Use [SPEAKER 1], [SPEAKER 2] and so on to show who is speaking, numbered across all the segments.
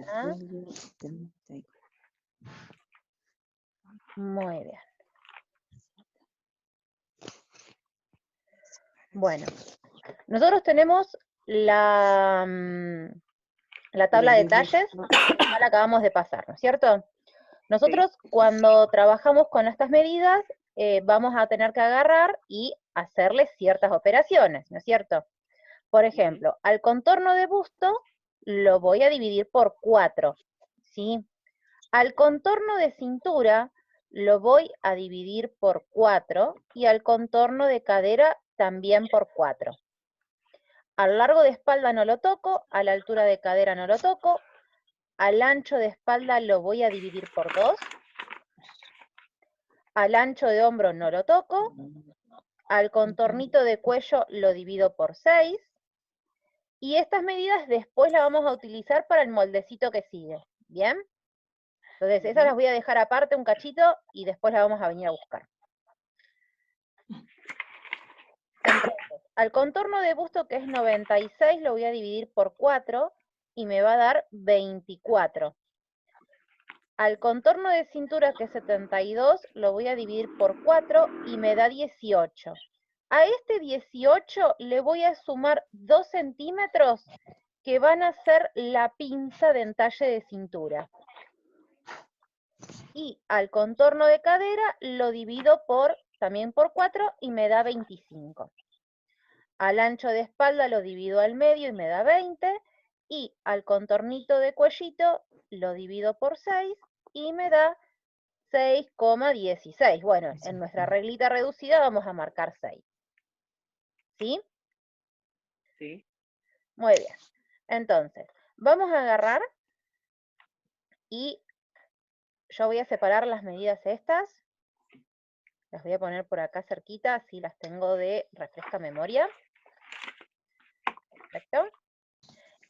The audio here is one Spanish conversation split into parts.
[SPEAKER 1] ¿Ah? Muy bien. Bueno, nosotros tenemos la tabla de talles, ya la acabamos de pasar, ¿no es cierto? Nosotros cuando trabajamos con estas medidas, vamos a tener que agarrar y hacerle ciertas operaciones, ¿no es cierto? Por ejemplo, al contorno de busto lo voy a dividir por 4, ¿sí? Al contorno de cintura lo voy a dividir por 4 y al contorno de cadera también por 4. Al largo de espalda no lo toco, a la altura de cadera no lo toco, al ancho de espalda lo voy a dividir por 2, al ancho de hombro no lo toco, al contornito de cuello lo divido por 6, y estas medidas después las vamos a utilizar para el moldecito que sigue, ¿bien? Entonces, esas las voy a dejar aparte un cachito y después las vamos a venir a buscar. Entonces, al contorno de busto, que es 96, lo voy a dividir por 4 y me va a dar 24. Al contorno de cintura, que es 72, lo voy a dividir por 4 y me da 18. A este 18 le voy a sumar 2 centímetros que van a ser la pinza de entalle de cintura. Y al contorno de cadera lo divido también por 4 y me da 25. Al ancho de espalda lo divido al medio y me da 20. Y al contornito de cuellito lo divido por 6 y me da 6,16. Bueno, en nuestra reglita reducida vamos a marcar 6. ¿Sí?
[SPEAKER 2] Sí.
[SPEAKER 1] Muy bien. Entonces, vamos a agarrar y yo voy a separar las medidas estas. Las voy a poner por acá cerquita, así las tengo de refresca memoria. Perfecto.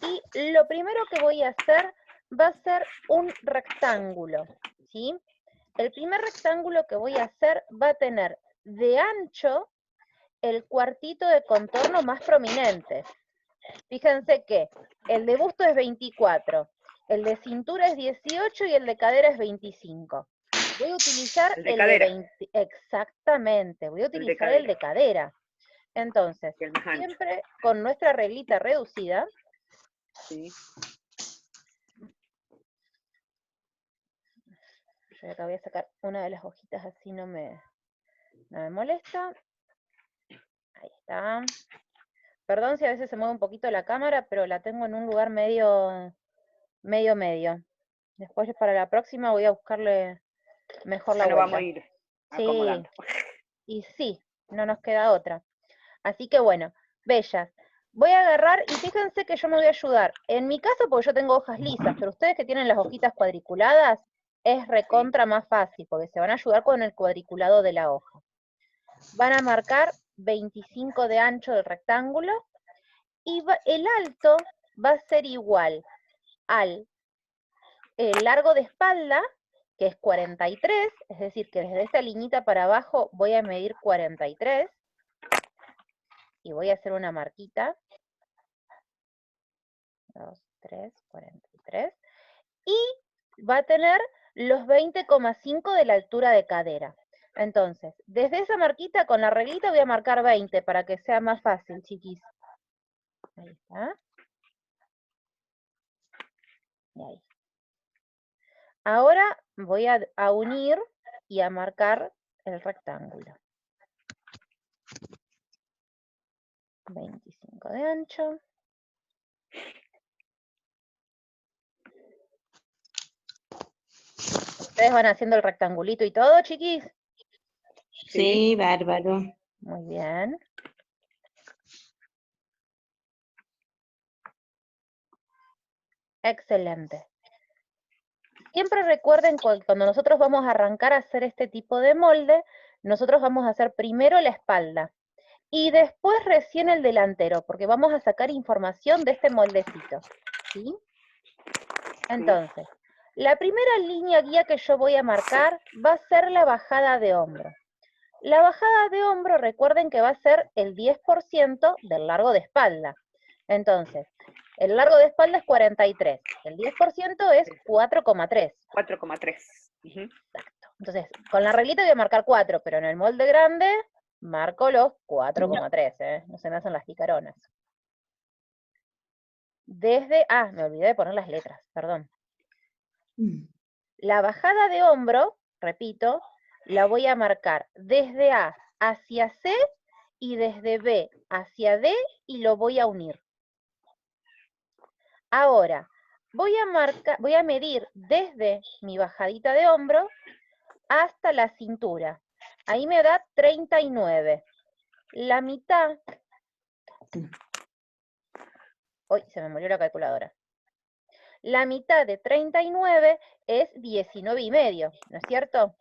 [SPEAKER 1] Y lo primero que voy a hacer va a ser un rectángulo, ¿sí? El primer rectángulo que voy a hacer va a tener de ancho el cuartito de contorno más prominente. Fíjense que el de busto es 24, el de cintura es 18 y el de cadera es 25. Voy a utilizar
[SPEAKER 2] el de
[SPEAKER 1] 20, exactamente, voy a utilizar el de cadera. Entonces, siempre con nuestra reglita reducida,
[SPEAKER 2] sí.
[SPEAKER 1] yo acá voy a sacar una de las hojitas así no me molesta. Ahí está. Perdón si a veces se mueve un poquito la cámara, pero la tengo en un lugar medio. Después para la próxima voy a buscarle mejor la vuelta.
[SPEAKER 2] Vamos a ir acomodando.
[SPEAKER 1] Sí, y sí, no nos queda otra. Así que bueno, bellas. Voy a agarrar, y fíjense que yo me voy a ayudar. En mi caso, porque yo tengo hojas lisas, pero ustedes que tienen las hojitas cuadriculadas, es recontra más fácil, porque se van a ayudar con el cuadriculado de la hoja. Van a marcar 25 de ancho del rectángulo, y el alto va a ser igual al largo de espalda, que es 43, es decir, que desde esta liñita para abajo voy a medir 43, y voy a hacer una marquita, 2, 3, 43, y va a tener los 20,5 de la altura de cadera. Entonces, desde esa marquita con la reglita voy a marcar 20 para que sea más fácil, chiquis. Ahí está. Y ahí. Ahora voy a unir y a marcar el rectángulo. 25 de ancho. ¿Ustedes van haciendo el rectangulito y todo, chiquis?
[SPEAKER 3] Sí, bárbaro.
[SPEAKER 1] Muy bien. Excelente. Siempre recuerden que cuando nosotros vamos a arrancar a hacer este tipo de molde, nosotros vamos a hacer primero la espalda y después recién el delantero, porque vamos a sacar información de este moldecito, ¿sí? Entonces, la primera línea guía que yo voy a marcar va a ser la bajada de hombro. La bajada de hombro, recuerden que va a ser el 10% del largo de espalda. Entonces, El largo de espalda es 43. El 10% es 4,3.
[SPEAKER 2] 4,3.
[SPEAKER 1] Exacto. Entonces, con la reglita voy a marcar 4, pero en el molde grande marco los 4,3, ¿eh? No se me hacen las picaronas. Me olvidé de poner las letras, perdón. La bajada de hombro, repito, la voy a marcar desde A hacia C y desde B hacia D y lo voy a unir. Ahora, voy a medir desde mi bajadita de hombro hasta la cintura. Ahí me da 39. La mitad... Uy, se me murió la calculadora. La mitad de 39 es 19,5, ¿no es cierto?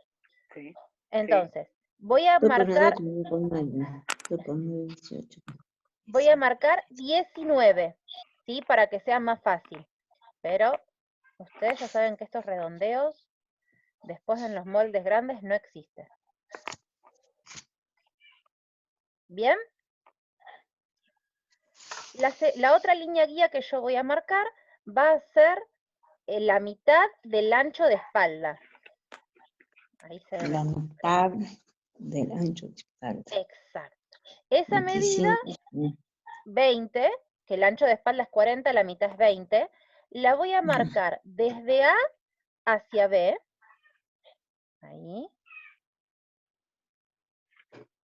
[SPEAKER 2] Sí.
[SPEAKER 1] Entonces, voy a marcar 19, ¿sí? Para que sea más fácil. Pero ustedes ya saben que estos redondeos, después en los moldes grandes, no existen. ¿Bien? La otra línea guía que yo voy a marcar va a ser la mitad del ancho de espalda. Ahí se ve.
[SPEAKER 3] La mitad del ancho de espalda.
[SPEAKER 1] Exacto. Esa medida, 20, que el ancho de espalda es 40, la mitad es 20, la voy a marcar desde A hacia B. Ahí.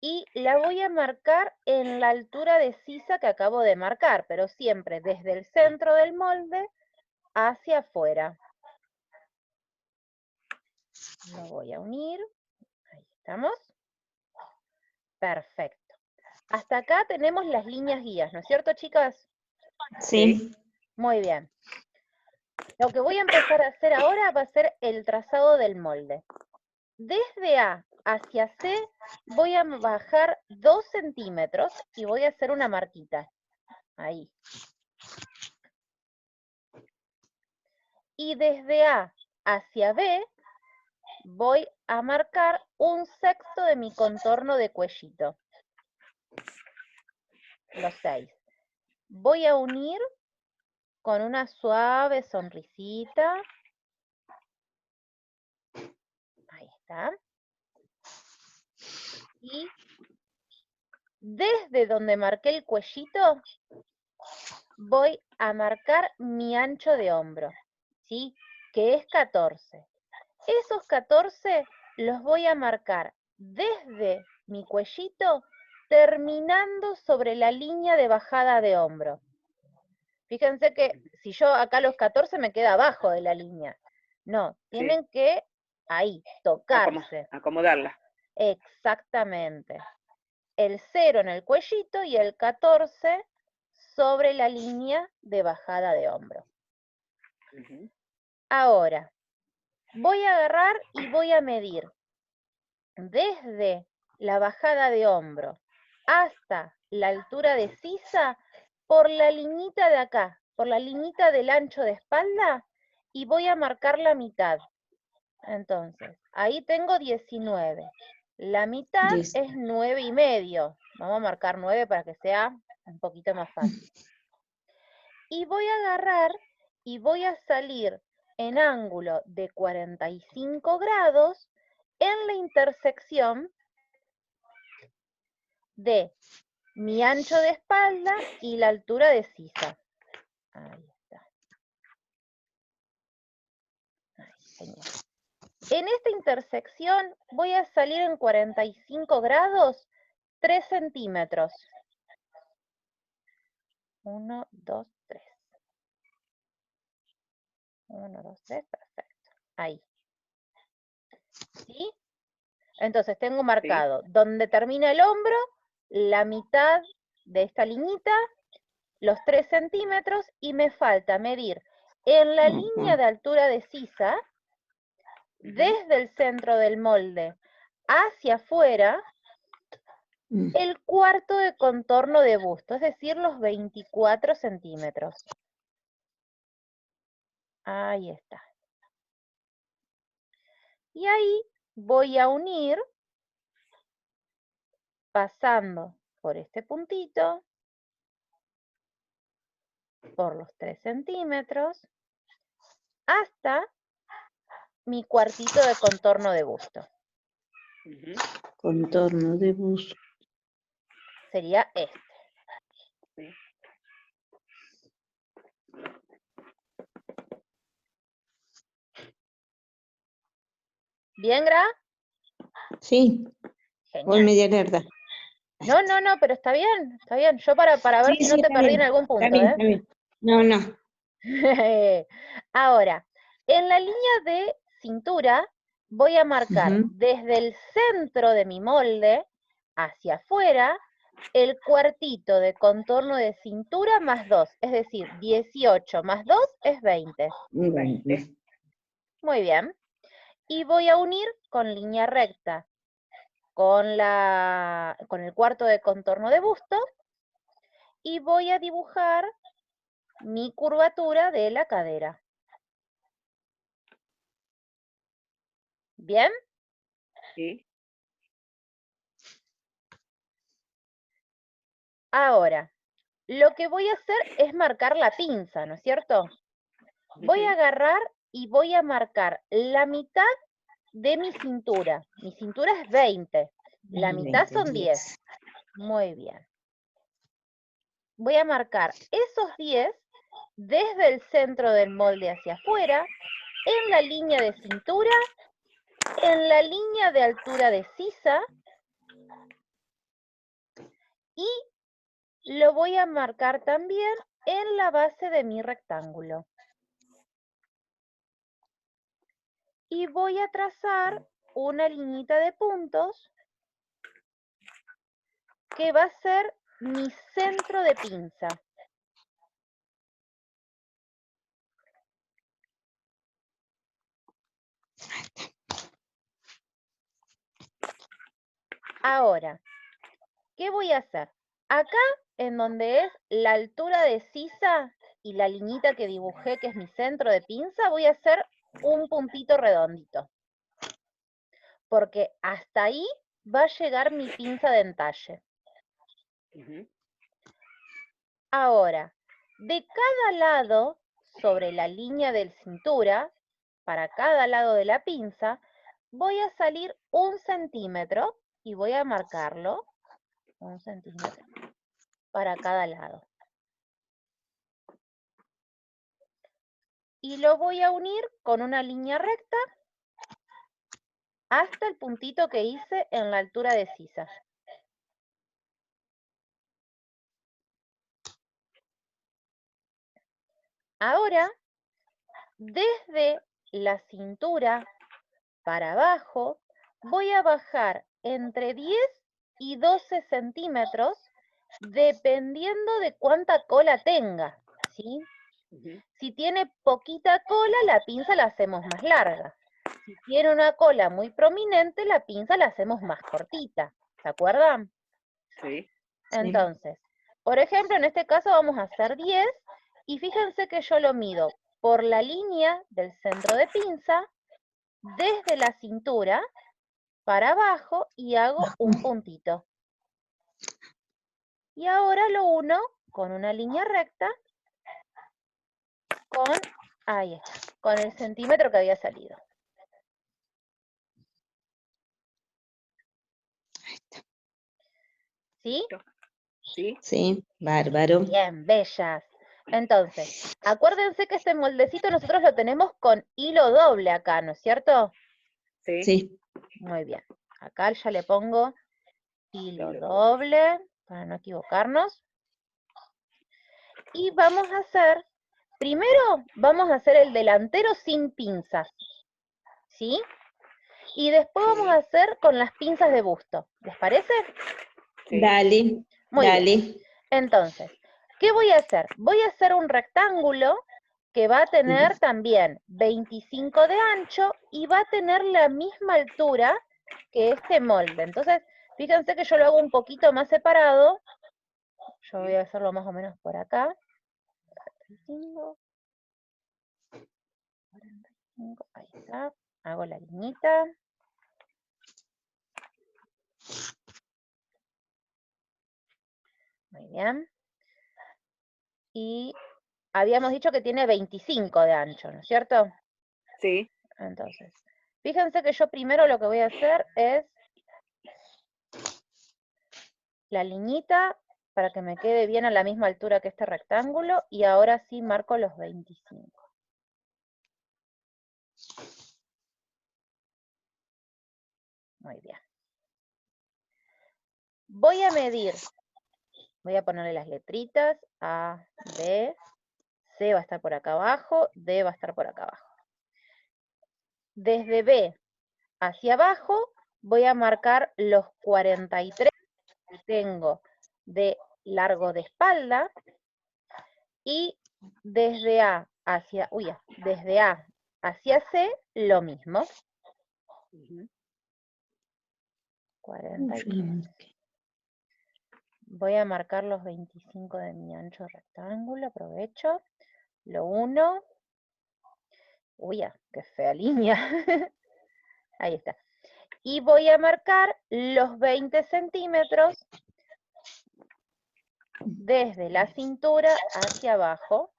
[SPEAKER 1] Y la voy a marcar en la altura de sisa que acabo de marcar, pero siempre desde el centro del molde hacia afuera. Lo voy a unir. Ahí estamos. Perfecto. Hasta acá tenemos las líneas guías, ¿no es cierto, chicas?
[SPEAKER 3] Sí.
[SPEAKER 1] Muy bien. Lo que voy a empezar a hacer ahora va a ser el trazado del molde. Desde A hacia C voy a bajar 2 centímetros y voy a hacer una marquita. Ahí. Y desde A hacia B voy a marcar 1/6 de mi contorno de cuellito. Los 6. Voy a unir con una suave sonrisita. Ahí está. Y desde donde marqué el cuellito, voy a marcar mi ancho de hombro, ¿sí? Que es 14. Esos 14 los voy a marcar desde mi cuellito, terminando sobre la línea de bajada de hombro. Fíjense que si yo acá los 14 me queda abajo de la línea. No, tienen que ahí, tocarse.
[SPEAKER 2] Acomodarla.
[SPEAKER 1] Exactamente. El 0 en el cuellito y el 14 sobre la línea de bajada de hombro. Ahora, voy a agarrar y voy a medir desde la bajada de hombro hasta la altura de sisa por la liñita de acá, por la liñita del ancho de espalda, y voy a marcar la mitad. Entonces, ahí tengo 19. La mitad es 9,5. Vamos a marcar 9 para que sea un poquito más fácil. Y voy a agarrar y voy a salir en ángulo de 45 grados en la intersección de mi ancho de espalda y la altura de sisa. Ahí está. Ahí, genial. En esta intersección voy a salir en 45 grados 3 centímetros. 1, 2, 3. 1, 2, 3, perfecto. Ahí. ¿Sí? Entonces tengo marcado donde termina el hombro, la mitad de esta liñita, los 3 centímetros, y me falta medir en la línea de altura de sisa, desde el centro del molde hacia afuera, el cuarto de contorno de busto, es decir, los 24 centímetros. Ahí está. Y ahí voy a unir pasando por este puntito por los 3 centímetros hasta mi cuartito de contorno de busto.
[SPEAKER 2] Ujú.
[SPEAKER 3] Contorno de busto.
[SPEAKER 1] Sería este.
[SPEAKER 2] Sí.
[SPEAKER 1] ¿Bien, Gra?
[SPEAKER 3] Sí, voy
[SPEAKER 1] Genial.
[SPEAKER 3] media lerda.
[SPEAKER 1] No, pero está bien, está bien. Yo para ver
[SPEAKER 3] Sí,
[SPEAKER 1] si
[SPEAKER 3] sí,
[SPEAKER 1] no te
[SPEAKER 3] está
[SPEAKER 1] perdí
[SPEAKER 3] bien.
[SPEAKER 1] en algún
[SPEAKER 3] Está
[SPEAKER 1] punto,
[SPEAKER 3] bien,
[SPEAKER 1] ¿eh?
[SPEAKER 3] está bien. No, no.
[SPEAKER 1] Ahora, en la línea de cintura voy a marcar
[SPEAKER 3] Ujú.
[SPEAKER 1] desde el centro de mi molde hacia afuera el cuartito de contorno de cintura más 2, es decir, 18 más 2 es 20.
[SPEAKER 3] 20.
[SPEAKER 1] Muy bien. Y voy a unir con línea recta con el cuarto de contorno de busto y voy a dibujar mi curvatura de la cadera. ¿Bien?
[SPEAKER 2] Sí.
[SPEAKER 1] Ahora, lo que voy a hacer es marcar la pinza, ¿no es cierto? Voy a
[SPEAKER 2] Ujú.
[SPEAKER 1] agarrar y voy a marcar la mitad de mi cintura. Mi cintura es 20, la mitad
[SPEAKER 3] 20,
[SPEAKER 1] son 10. Muy bien. Voy a marcar esos 10 desde el centro del molde hacia afuera, en la línea de cintura, en la línea de altura de sisa y lo voy a marcar también en la base de mi rectángulo. Y voy a trazar una liñita de puntos que va a ser mi centro de pinza. Ahora, ¿qué voy a hacer? Acá, en donde es la altura de sisa y la liñita que dibujé, que es mi centro de pinza, voy a hacer un puntito redondito. Porque hasta ahí va a llegar mi pinza de entalle.
[SPEAKER 2] Ujú.
[SPEAKER 1] Ahora, de cada lado, sobre la línea del cintura, para cada lado de la pinza, voy a salir 1 centímetro y voy a marcarlo, 1 centímetro, para cada lado. Y lo voy a unir con una línea recta hasta el puntito que hice en la altura de sisa. Ahora, desde la cintura para abajo, voy a bajar entre 10 y 12 centímetros, dependiendo de cuánta cola tenga, ¿sí?
[SPEAKER 2] Ujú.
[SPEAKER 1] Si tiene poquita cola, la pinza la hacemos más larga. Si tiene una cola muy prominente, la pinza la hacemos más cortita. ¿Se acuerdan?
[SPEAKER 2] Sí.
[SPEAKER 1] Entonces, por ejemplo, en este caso vamos a hacer 10 y fíjense que yo lo mido por la línea del centro de pinza, desde la cintura para abajo y hago un puntito. Y ahora lo uno con una línea recta con, ahí está, con el centímetro que había salido. ¿Sí?
[SPEAKER 2] Sí.
[SPEAKER 3] Sí, bárbaro.
[SPEAKER 1] Bien, bellas. Entonces, acuérdense que este moldecito nosotros lo tenemos con hilo doble acá, ¿no es cierto?
[SPEAKER 2] Sí.
[SPEAKER 3] Sí.
[SPEAKER 1] Muy bien. Acá ya le pongo hilo
[SPEAKER 2] Hilo
[SPEAKER 1] doble para no equivocarnos. Y vamos a hacer, primero vamos a hacer el delantero sin pinzas, ¿sí? Y después
[SPEAKER 2] Sí.
[SPEAKER 1] vamos a hacer con las pinzas de busto. ¿Les parece?
[SPEAKER 2] Sí.
[SPEAKER 3] Dale,
[SPEAKER 1] Muy bien.
[SPEAKER 3] dale.
[SPEAKER 1] Entonces, ¿qué voy a hacer? Voy a hacer un rectángulo que va a tener también 25 de ancho y va a tener la misma altura que este molde. Entonces, fíjense que yo lo hago un poquito más separado. Yo voy a hacerlo más o menos por acá. 45, 45, ahí está. Hago la liñita. Muy bien. Y habíamos dicho que tiene 25 de ancho, ¿no es cierto?
[SPEAKER 2] Sí.
[SPEAKER 1] Entonces, fíjense que yo primero lo que voy a hacer es la liñita para que me quede bien a la misma altura que este rectángulo, y ahora sí marco los 25. Muy bien. Voy a medir, voy a ponerle las letritas, A, B, C va a estar por acá abajo, D va a estar por acá abajo. Desde B hacia abajo voy a marcar los 43 que tengo de largo de espalda, y desde A hacia, desde A hacia C lo mismo. 43. Voy a marcar los 25 de mi ancho rectángulo, aprovecho. Lo uno. Qué fea línea. Ahí está. Y voy a marcar los 20 centímetros desde la cintura hacia abajo.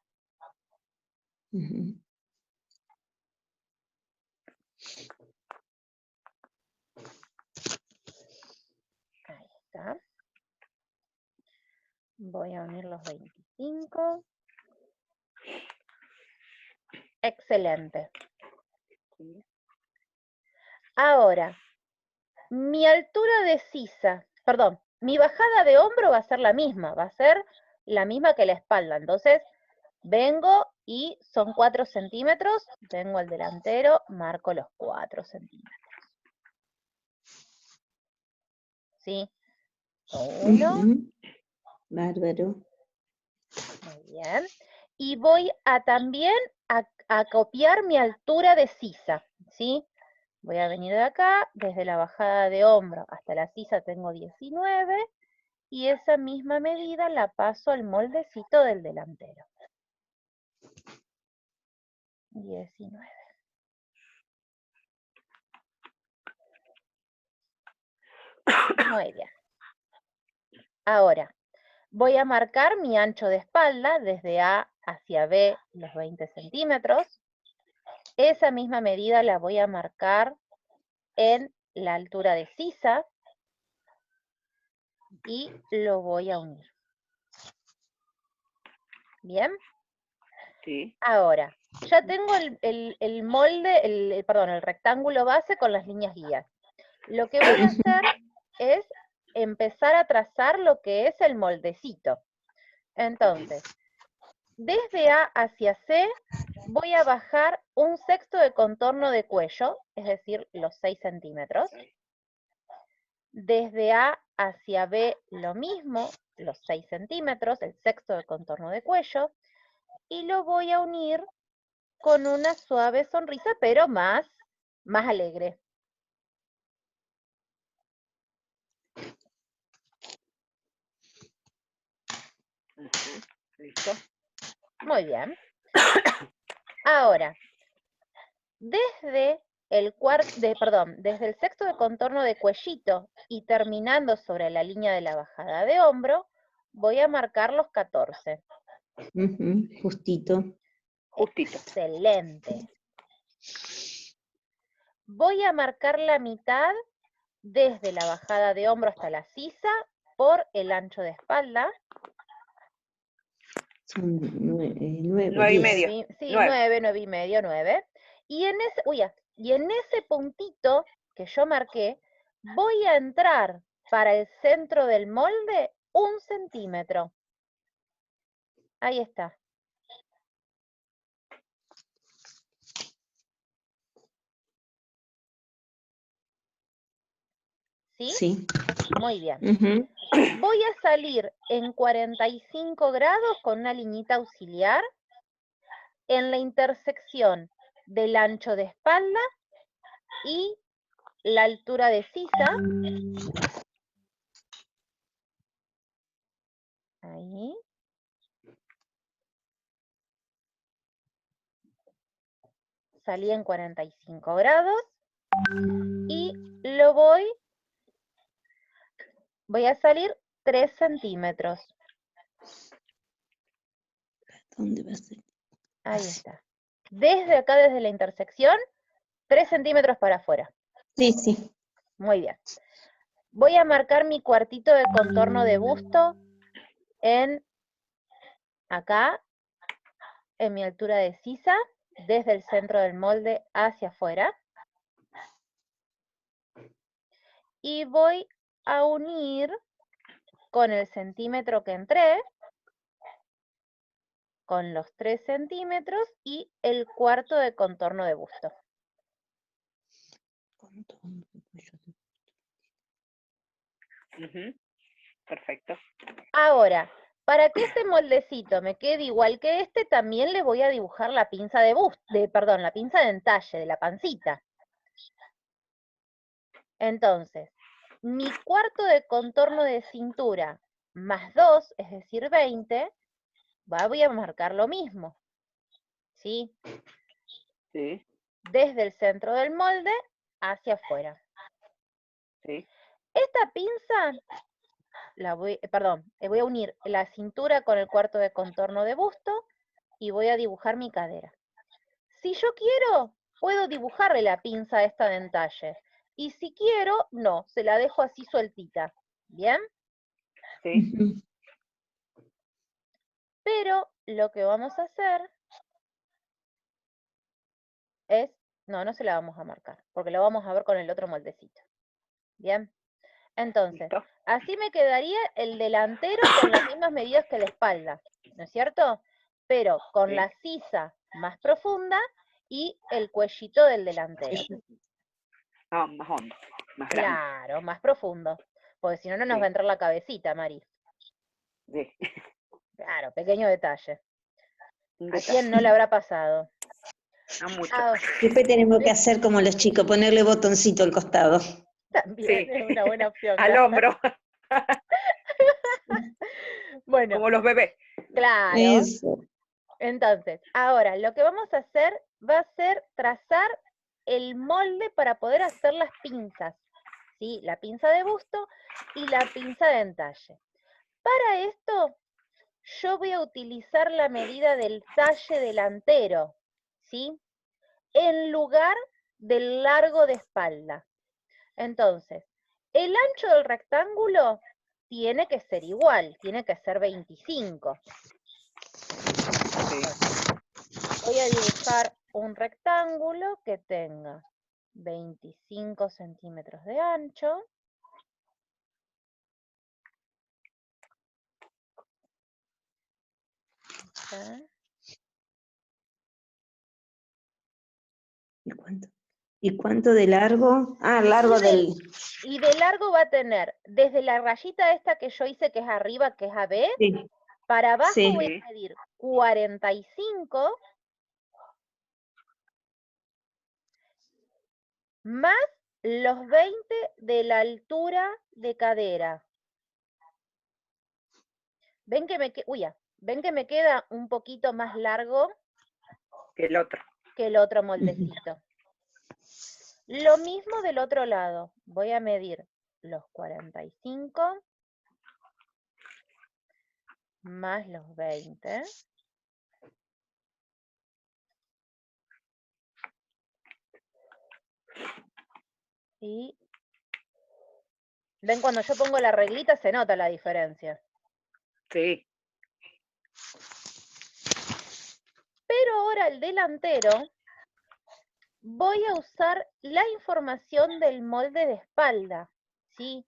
[SPEAKER 1] Ahí está. Voy a unir los 25. Excelente. Ahora, mi altura de sisa, perdón, mi bajada de hombro va a ser la misma, va a ser la misma que la espalda. Entonces, vengo y son 4 centímetros, vengo al delantero, marco los 4 centímetros. ¿Sí? 1.
[SPEAKER 3] Bárbaro.
[SPEAKER 1] Muy bien. Y voy a también a copiar mi altura de sisa, ¿sí? Voy a venir de acá, desde la bajada de hombro hasta la sisa tengo 19, y esa misma medida la paso al moldecito del delantero. 19. Muy bien. Ahora, voy a marcar mi ancho de espalda desde A hacia B, los 20 centímetros. Esa misma medida la voy a marcar en la altura de sisa y lo voy a unir. ¿Bien?
[SPEAKER 2] Sí.
[SPEAKER 1] Ahora, ya tengo el molde, el rectángulo base con las líneas guías. Lo que voy a hacer es empezar a trazar lo que es el moldecito. Entonces, desde A hacia C voy a bajar 1/6 de contorno de cuello, es decir, los 6 centímetros. Desde A hacia B lo mismo, los 6 centímetros, el 1/6 de contorno de cuello, y lo voy a unir con una suave sonrisa, pero más alegre.
[SPEAKER 2] Listo.
[SPEAKER 1] Muy bien. Ahora, desde el 1/6 de contorno de cuellito y terminando sobre la línea de la bajada de hombro, voy a marcar los 14.
[SPEAKER 3] Justito.
[SPEAKER 2] Justito.
[SPEAKER 1] Excelente. Voy a marcar la mitad desde la bajada de hombro hasta la sisa por el ancho de espalda.
[SPEAKER 3] Son 9,
[SPEAKER 2] 9 y
[SPEAKER 3] 10.
[SPEAKER 2] medio.
[SPEAKER 1] Sí,
[SPEAKER 2] 9.
[SPEAKER 1] 9 y medio, 9. Y en ese puntito que yo marqué, voy a entrar para el centro del molde 1 centímetro. Ahí está. ¿Sí?
[SPEAKER 3] Sí.
[SPEAKER 1] Muy bien. Voy a salir en 45 grados con una liñita auxiliar en la intersección del ancho de espalda y la altura de sisa. Ahí. Salí en 45 grados y lo voy a salir 3 centímetros.
[SPEAKER 3] ¿Dónde va a ser?
[SPEAKER 1] Ahí
[SPEAKER 3] Así.
[SPEAKER 1] está. Desde acá, desde la intersección, 3 centímetros para afuera.
[SPEAKER 3] Sí, sí.
[SPEAKER 1] Muy bien. Voy a marcar mi cuartito de contorno de busto en acá, en mi altura de sisa, desde el centro del molde hacia afuera. Y voy a unir con el centímetro que entré, con los 3 centímetros y el cuarto de contorno de busto.
[SPEAKER 2] Ujú. Perfecto.
[SPEAKER 1] Ahora, para que este moldecito me quede igual que este, también le voy a dibujar la pinza de busto, perdón, la pinza de entalle, de la pancita. Entonces, mi cuarto de contorno de cintura más 2, es decir, 20, voy a marcar lo mismo, ¿sí?
[SPEAKER 2] Sí,
[SPEAKER 1] Desde el centro del molde hacia afuera.
[SPEAKER 2] sí.
[SPEAKER 1] Esta pinza, voy a unir la cintura con el cuarto de contorno de busto y voy a dibujar mi cadera. Si yo quiero, puedo dibujarle la pinza esta de entalle. Y si quiero, no, se la dejo así sueltita. ¿Bien?
[SPEAKER 2] Sí.
[SPEAKER 3] Ujú.
[SPEAKER 1] Pero lo que vamos a hacer es, no se la vamos a marcar, porque lo vamos a ver con el otro moldecito. ¿Bien? Entonces,
[SPEAKER 2] Listo.
[SPEAKER 1] así me quedaría el delantero con las mismas medidas que la espalda, ¿no es cierto? Pero con
[SPEAKER 2] Sí.
[SPEAKER 1] la sisa más profunda y el cuellito del delantero.
[SPEAKER 2] Ah, más hondo, más grande.
[SPEAKER 1] Claro, más profundo, porque si no, no nos
[SPEAKER 2] Sí.
[SPEAKER 1] va a entrar la cabecita, Mari.
[SPEAKER 2] Sí.
[SPEAKER 1] Claro, pequeño detalle.
[SPEAKER 2] Un
[SPEAKER 1] ¿A
[SPEAKER 2] detalle.
[SPEAKER 1] quién no le habrá pasado?
[SPEAKER 2] No mucho.
[SPEAKER 1] Ah,
[SPEAKER 3] Después tenemos que hacer como los chicos, ponerle botoncito al costado.
[SPEAKER 1] también
[SPEAKER 2] Sí.
[SPEAKER 1] es una buena opción.
[SPEAKER 2] Al
[SPEAKER 1] Claro.
[SPEAKER 2] hombro,
[SPEAKER 1] Bueno,
[SPEAKER 2] como los bebés.
[SPEAKER 1] claro.
[SPEAKER 3] Eso.
[SPEAKER 1] Entonces, ahora lo que vamos a hacer va a ser trazar el molde para poder hacer las pinzas, ¿sí? La pinza de busto y la pinza de entalle. Para esto, yo voy a utilizar la medida del talle delantero, ¿sí? En lugar del largo de espalda. Entonces, el ancho del rectángulo tiene que ser igual, tiene que ser 25.
[SPEAKER 2] Sí.
[SPEAKER 1] Voy a dibujar un rectángulo que tenga 25 centímetros de ancho. ¿Está?
[SPEAKER 3] ¿Y cuánto? ¿Y cuánto de largo? Ah, largo del...
[SPEAKER 1] Y de largo va a tener, desde la rayita esta que yo hice, que es arriba, que es AB,
[SPEAKER 3] Sí,
[SPEAKER 1] para abajo
[SPEAKER 3] sí.
[SPEAKER 1] voy a medir 45 más los 20 de la altura de cadera. ¿Ven que ¿ven que me queda un poquito más largo
[SPEAKER 2] Que el otro.
[SPEAKER 1] que el otro moldecito? Lo mismo del otro lado. Voy a medir los 45 más los 20. Y ven, cuando yo pongo la reglita se nota la diferencia.
[SPEAKER 2] Sí.
[SPEAKER 1] Pero ahora el delantero, voy a usar la información del molde de espalda, ¿sí?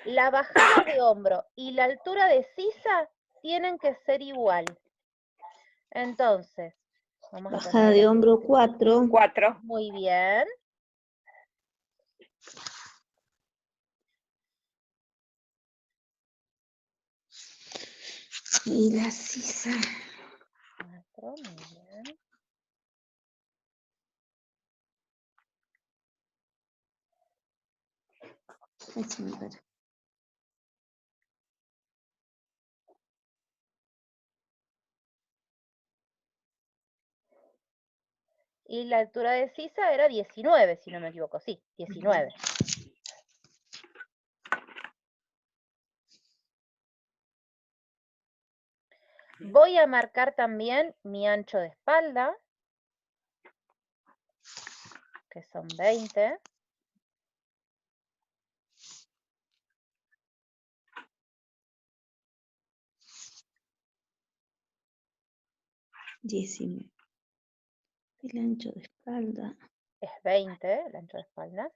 [SPEAKER 1] La bajada de hombro y la altura de sisa tienen que ser igual. Entonces, vamos a
[SPEAKER 3] Bajada
[SPEAKER 1] poner
[SPEAKER 3] de
[SPEAKER 1] el
[SPEAKER 3] hombro 4.
[SPEAKER 2] 4.
[SPEAKER 1] muy bien.
[SPEAKER 3] Y la sisa.
[SPEAKER 1] 4, muy bien.
[SPEAKER 3] Ay, se me para.
[SPEAKER 1] Y la altura de sisa era 19, si no me equivoco. Sí, 19. Voy a marcar también mi ancho de espalda, que son 20.
[SPEAKER 3] $19. El ancho de espalda.
[SPEAKER 1] Es 20 el ancho de espalda.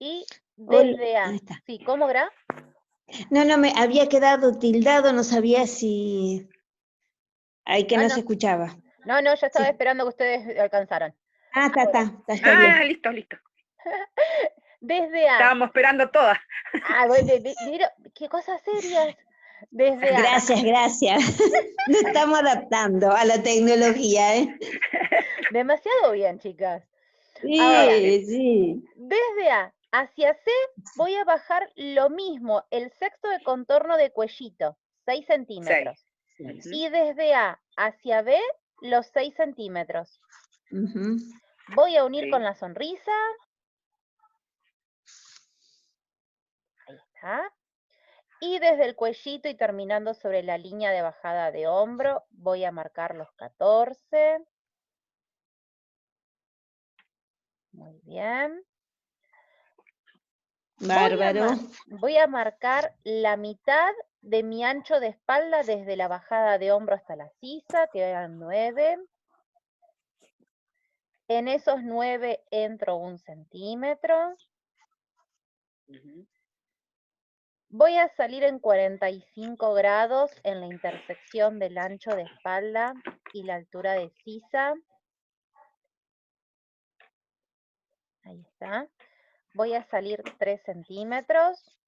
[SPEAKER 1] Y desde
[SPEAKER 3] Ahí
[SPEAKER 1] A.
[SPEAKER 3] está.
[SPEAKER 1] Sí, ¿cómo, Gra?
[SPEAKER 3] No, me había quedado tildado, no sabía si... Ahí que no se escuchaba.
[SPEAKER 1] No, yo estaba
[SPEAKER 3] Sí.
[SPEAKER 1] esperando que ustedes alcanzaran.
[SPEAKER 3] Ah,
[SPEAKER 1] Ahora,
[SPEAKER 3] está bien.
[SPEAKER 2] Listo, listo.
[SPEAKER 1] Desde A.
[SPEAKER 2] Estábamos esperando todas.
[SPEAKER 1] Mira, qué cosas serias. Desde A.
[SPEAKER 3] Gracias. Nos estamos adaptando a la tecnología, ¿eh?
[SPEAKER 1] Demasiado bien, chicas. Ahora,
[SPEAKER 3] Sí.
[SPEAKER 1] desde A hacia C voy a bajar lo mismo, el sexto de contorno de cuellito, 6 centímetros.
[SPEAKER 2] 6.
[SPEAKER 1] Y desde A hacia B, los 6 centímetros.
[SPEAKER 3] Ujú.
[SPEAKER 1] Voy a unir
[SPEAKER 2] Sí.
[SPEAKER 1] con la sonrisa. Ahí está. Y desde el cuellito y terminando sobre la línea de bajada de hombro, voy a marcar los 14. Muy bien.
[SPEAKER 3] Bárbaro.
[SPEAKER 1] Voy a marcar la mitad de mi ancho de espalda desde la bajada de hombro hasta la sisa, que eran 9. En esos 9 entro 1 centímetro. Voy a salir en 45 grados en la intersección del ancho de espalda y la altura de sisa. Ahí está. Voy a salir 3 centímetros.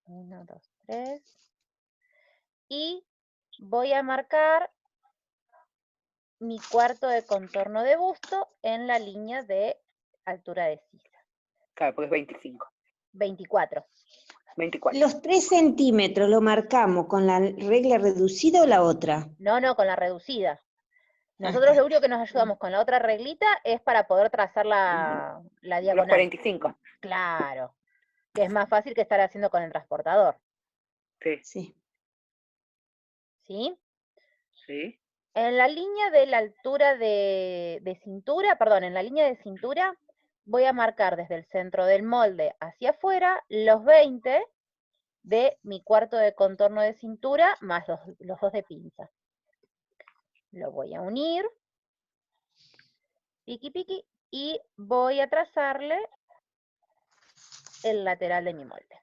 [SPEAKER 1] 1, 2, 3. Y voy a marcar mi cuarto de contorno de busto en la línea de altura de sisa.
[SPEAKER 2] Claro, porque es 25.
[SPEAKER 1] 24.
[SPEAKER 2] 24.
[SPEAKER 3] ¿Los 3 centímetros lo marcamos con la regla reducida o la otra?
[SPEAKER 1] No, con la reducida. Nosotros lo único que nos ayudamos con la otra reglita es para poder trazar la
[SPEAKER 2] Los
[SPEAKER 1] diagonal.
[SPEAKER 2] 45.
[SPEAKER 1] Claro, que es más fácil que estar haciendo con el transportador.
[SPEAKER 2] Sí.
[SPEAKER 1] ¿Sí?
[SPEAKER 2] Sí.
[SPEAKER 1] En la línea de la altura de cintura, perdón, en la línea de cintura, voy a marcar desde el centro del molde hacia afuera los 20 de mi cuarto de contorno de cintura más los 2 de pinza. Lo voy a unir, piqui, y voy a trazarle el lateral de mi molde.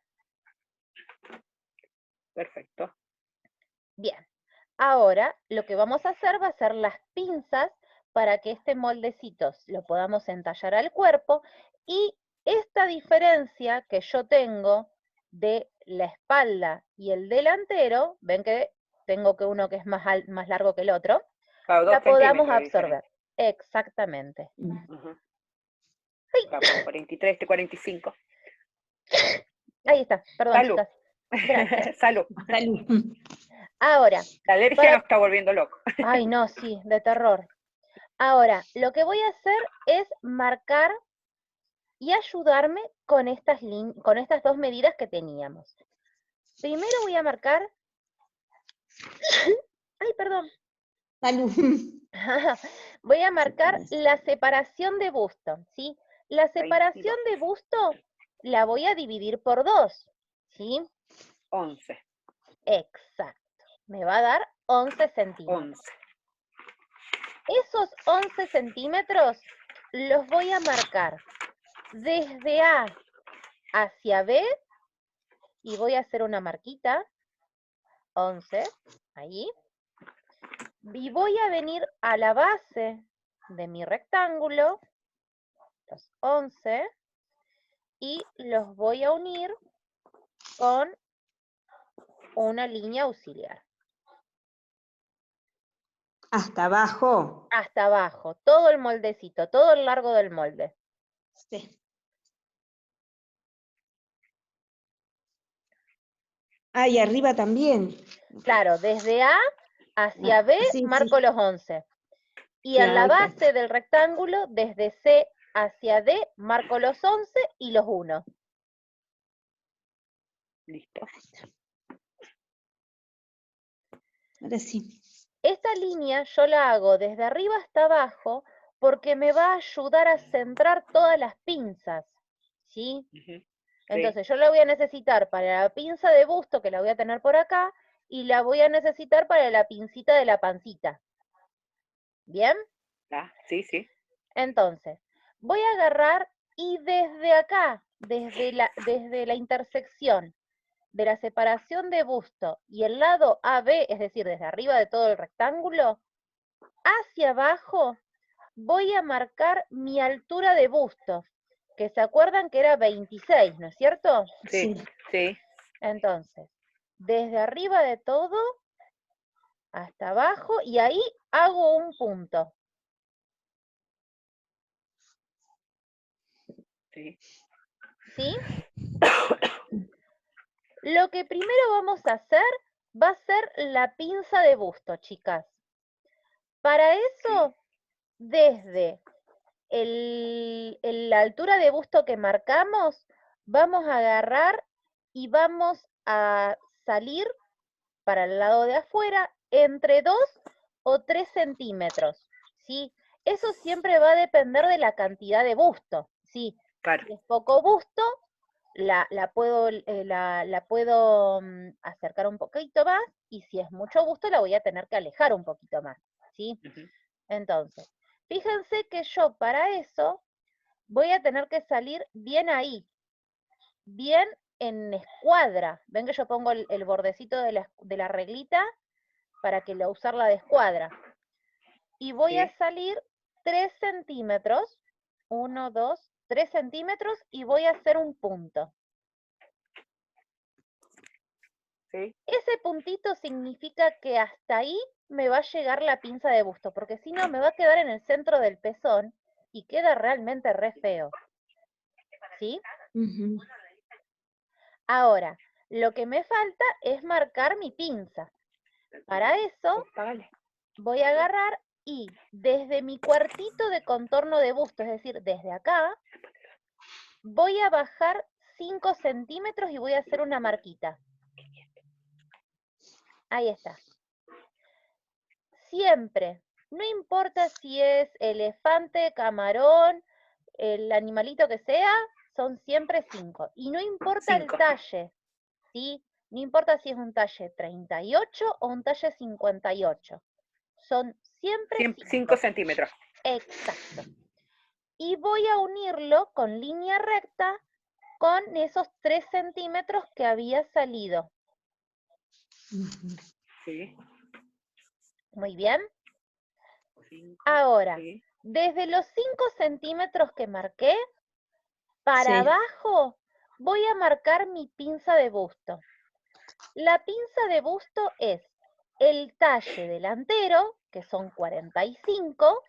[SPEAKER 2] Perfecto.
[SPEAKER 1] Bien, ahora lo que vamos a hacer va a ser las pinzas para que este moldecito lo podamos entallar al cuerpo, y esta diferencia que yo tengo de la espalda y el delantero, ven que tengo que uno que es más largo que el otro,
[SPEAKER 2] Claro, 2
[SPEAKER 1] la podamos
[SPEAKER 2] centímetros de
[SPEAKER 1] absorber.
[SPEAKER 2] diferencia.
[SPEAKER 1] Exactamente.
[SPEAKER 2] Claro, 43, 45.
[SPEAKER 1] Ahí está, perdón,
[SPEAKER 2] Salud.
[SPEAKER 1] chicas. Gracias.
[SPEAKER 2] Salud.
[SPEAKER 1] Ahora,
[SPEAKER 2] La alergia nos está volviendo loco.
[SPEAKER 1] ay, no, sí, de terror. Ahora, lo que voy a hacer es marcar y ayudarme con estas 2 medidas que teníamos. Primero voy a marcar, ay, perdón,
[SPEAKER 3] Salud.
[SPEAKER 1] voy a marcar la separación de busto, ¿sí? La separación
[SPEAKER 2] 22.
[SPEAKER 1] de busto la voy a dividir por 2, ¿sí?
[SPEAKER 2] 11.
[SPEAKER 1] Exacto, me va a dar 11 centímetros.
[SPEAKER 2] 11.
[SPEAKER 1] Esos 11 centímetros los voy a marcar desde A hacia B, y voy a hacer una marquita, 11, ahí. Y voy a venir a la base de mi rectángulo, los 11, y los voy a unir con una línea auxiliar.
[SPEAKER 3] Hasta abajo.
[SPEAKER 1] Hasta abajo, todo el moldecito, todo el largo del molde.
[SPEAKER 3] Sí. Ah, y arriba también.
[SPEAKER 1] Claro, desde A hacia B
[SPEAKER 3] Sí,
[SPEAKER 1] marco
[SPEAKER 3] sí.
[SPEAKER 1] los 11. Y
[SPEAKER 3] Ya,
[SPEAKER 1] a la
[SPEAKER 3] ahí está.
[SPEAKER 1] base del rectángulo, desde C hacia D, marco los 11 y los 1.
[SPEAKER 2] Listo.
[SPEAKER 3] Ahora sí.
[SPEAKER 1] Esta línea yo la hago desde arriba hasta abajo porque me va a ayudar a centrar todas las pinzas, ¿sí?
[SPEAKER 2] Ujú.
[SPEAKER 1] Entonces yo la voy a necesitar para la pinza de busto, que la voy a tener por acá, y la voy a necesitar para la pincita de la pancita. ¿Bien?
[SPEAKER 2] Ah, sí, sí.
[SPEAKER 1] Entonces, voy a agarrar y desde acá, desde la intersección de la separación de busto y el lado AB, es decir, desde arriba de todo el rectángulo, hacia abajo voy a marcar mi altura de busto, que se acuerdan que era 26, ¿no es cierto?
[SPEAKER 2] Sí,
[SPEAKER 3] Sí.
[SPEAKER 2] sí.
[SPEAKER 1] Entonces, desde arriba de todo hasta abajo y ahí hago un punto.
[SPEAKER 2] Sí.
[SPEAKER 1] ¿Sí? Lo que primero vamos a hacer va a ser la pinza de busto, chicas. Para eso, desde la altura de busto que marcamos, vamos a agarrar y vamos a salir para el lado de afuera entre 2 o 3 centímetros, ¿sí? Eso siempre va a depender de la cantidad de busto, ¿sí?
[SPEAKER 2] Claro.
[SPEAKER 1] Si es poco busto, la puedo acercar un poquito más, y si es mucho busto, la voy a tener que alejar un poquito más, ¿sí?
[SPEAKER 2] Ujú.
[SPEAKER 1] Entonces, fíjense que yo para eso voy a tener que salir bien ahí, bien en escuadra. Ven que yo pongo el bordecito de la reglita para que lo usarla de escuadra. Y voy a
[SPEAKER 2] Sí.
[SPEAKER 1] salir 3 centímetros, 1, 2, 3 centímetros, y voy a hacer un punto.
[SPEAKER 2] Sí.
[SPEAKER 1] Ese puntito significa que hasta ahí me va a llegar la pinza de busto, porque si no me va a quedar en el centro del pezón y queda realmente re feo. ¿Sí?
[SPEAKER 3] Ujú.
[SPEAKER 1] Ahora, lo que me falta es marcar mi pinza. Para eso
[SPEAKER 2] Págale.
[SPEAKER 1] voy a agarrar y desde mi cuartito de contorno de busto, es decir, desde acá, voy a bajar 5 centímetros y voy a hacer una marquita. Ahí está. Siempre, no importa si es elefante, camarón, el animalito que sea, son siempre 5. Y no importa el
[SPEAKER 2] 5.
[SPEAKER 1] talle, ¿sí? No importa si es un talle 38 o un talle 58. Son siempre 5.
[SPEAKER 2] 5 centímetros.
[SPEAKER 1] Exacto. Y voy a unirlo con línea recta con esos 3 centímetros que había salido.
[SPEAKER 3] Ujú.
[SPEAKER 2] Sí.
[SPEAKER 1] Muy bien.
[SPEAKER 2] 5.
[SPEAKER 1] Ahora,
[SPEAKER 2] Sí.
[SPEAKER 1] desde los 5 centímetros que marqué, para
[SPEAKER 3] Sí.
[SPEAKER 1] abajo voy a marcar mi pinza de busto. La pinza de busto es el talle delantero, que son 45,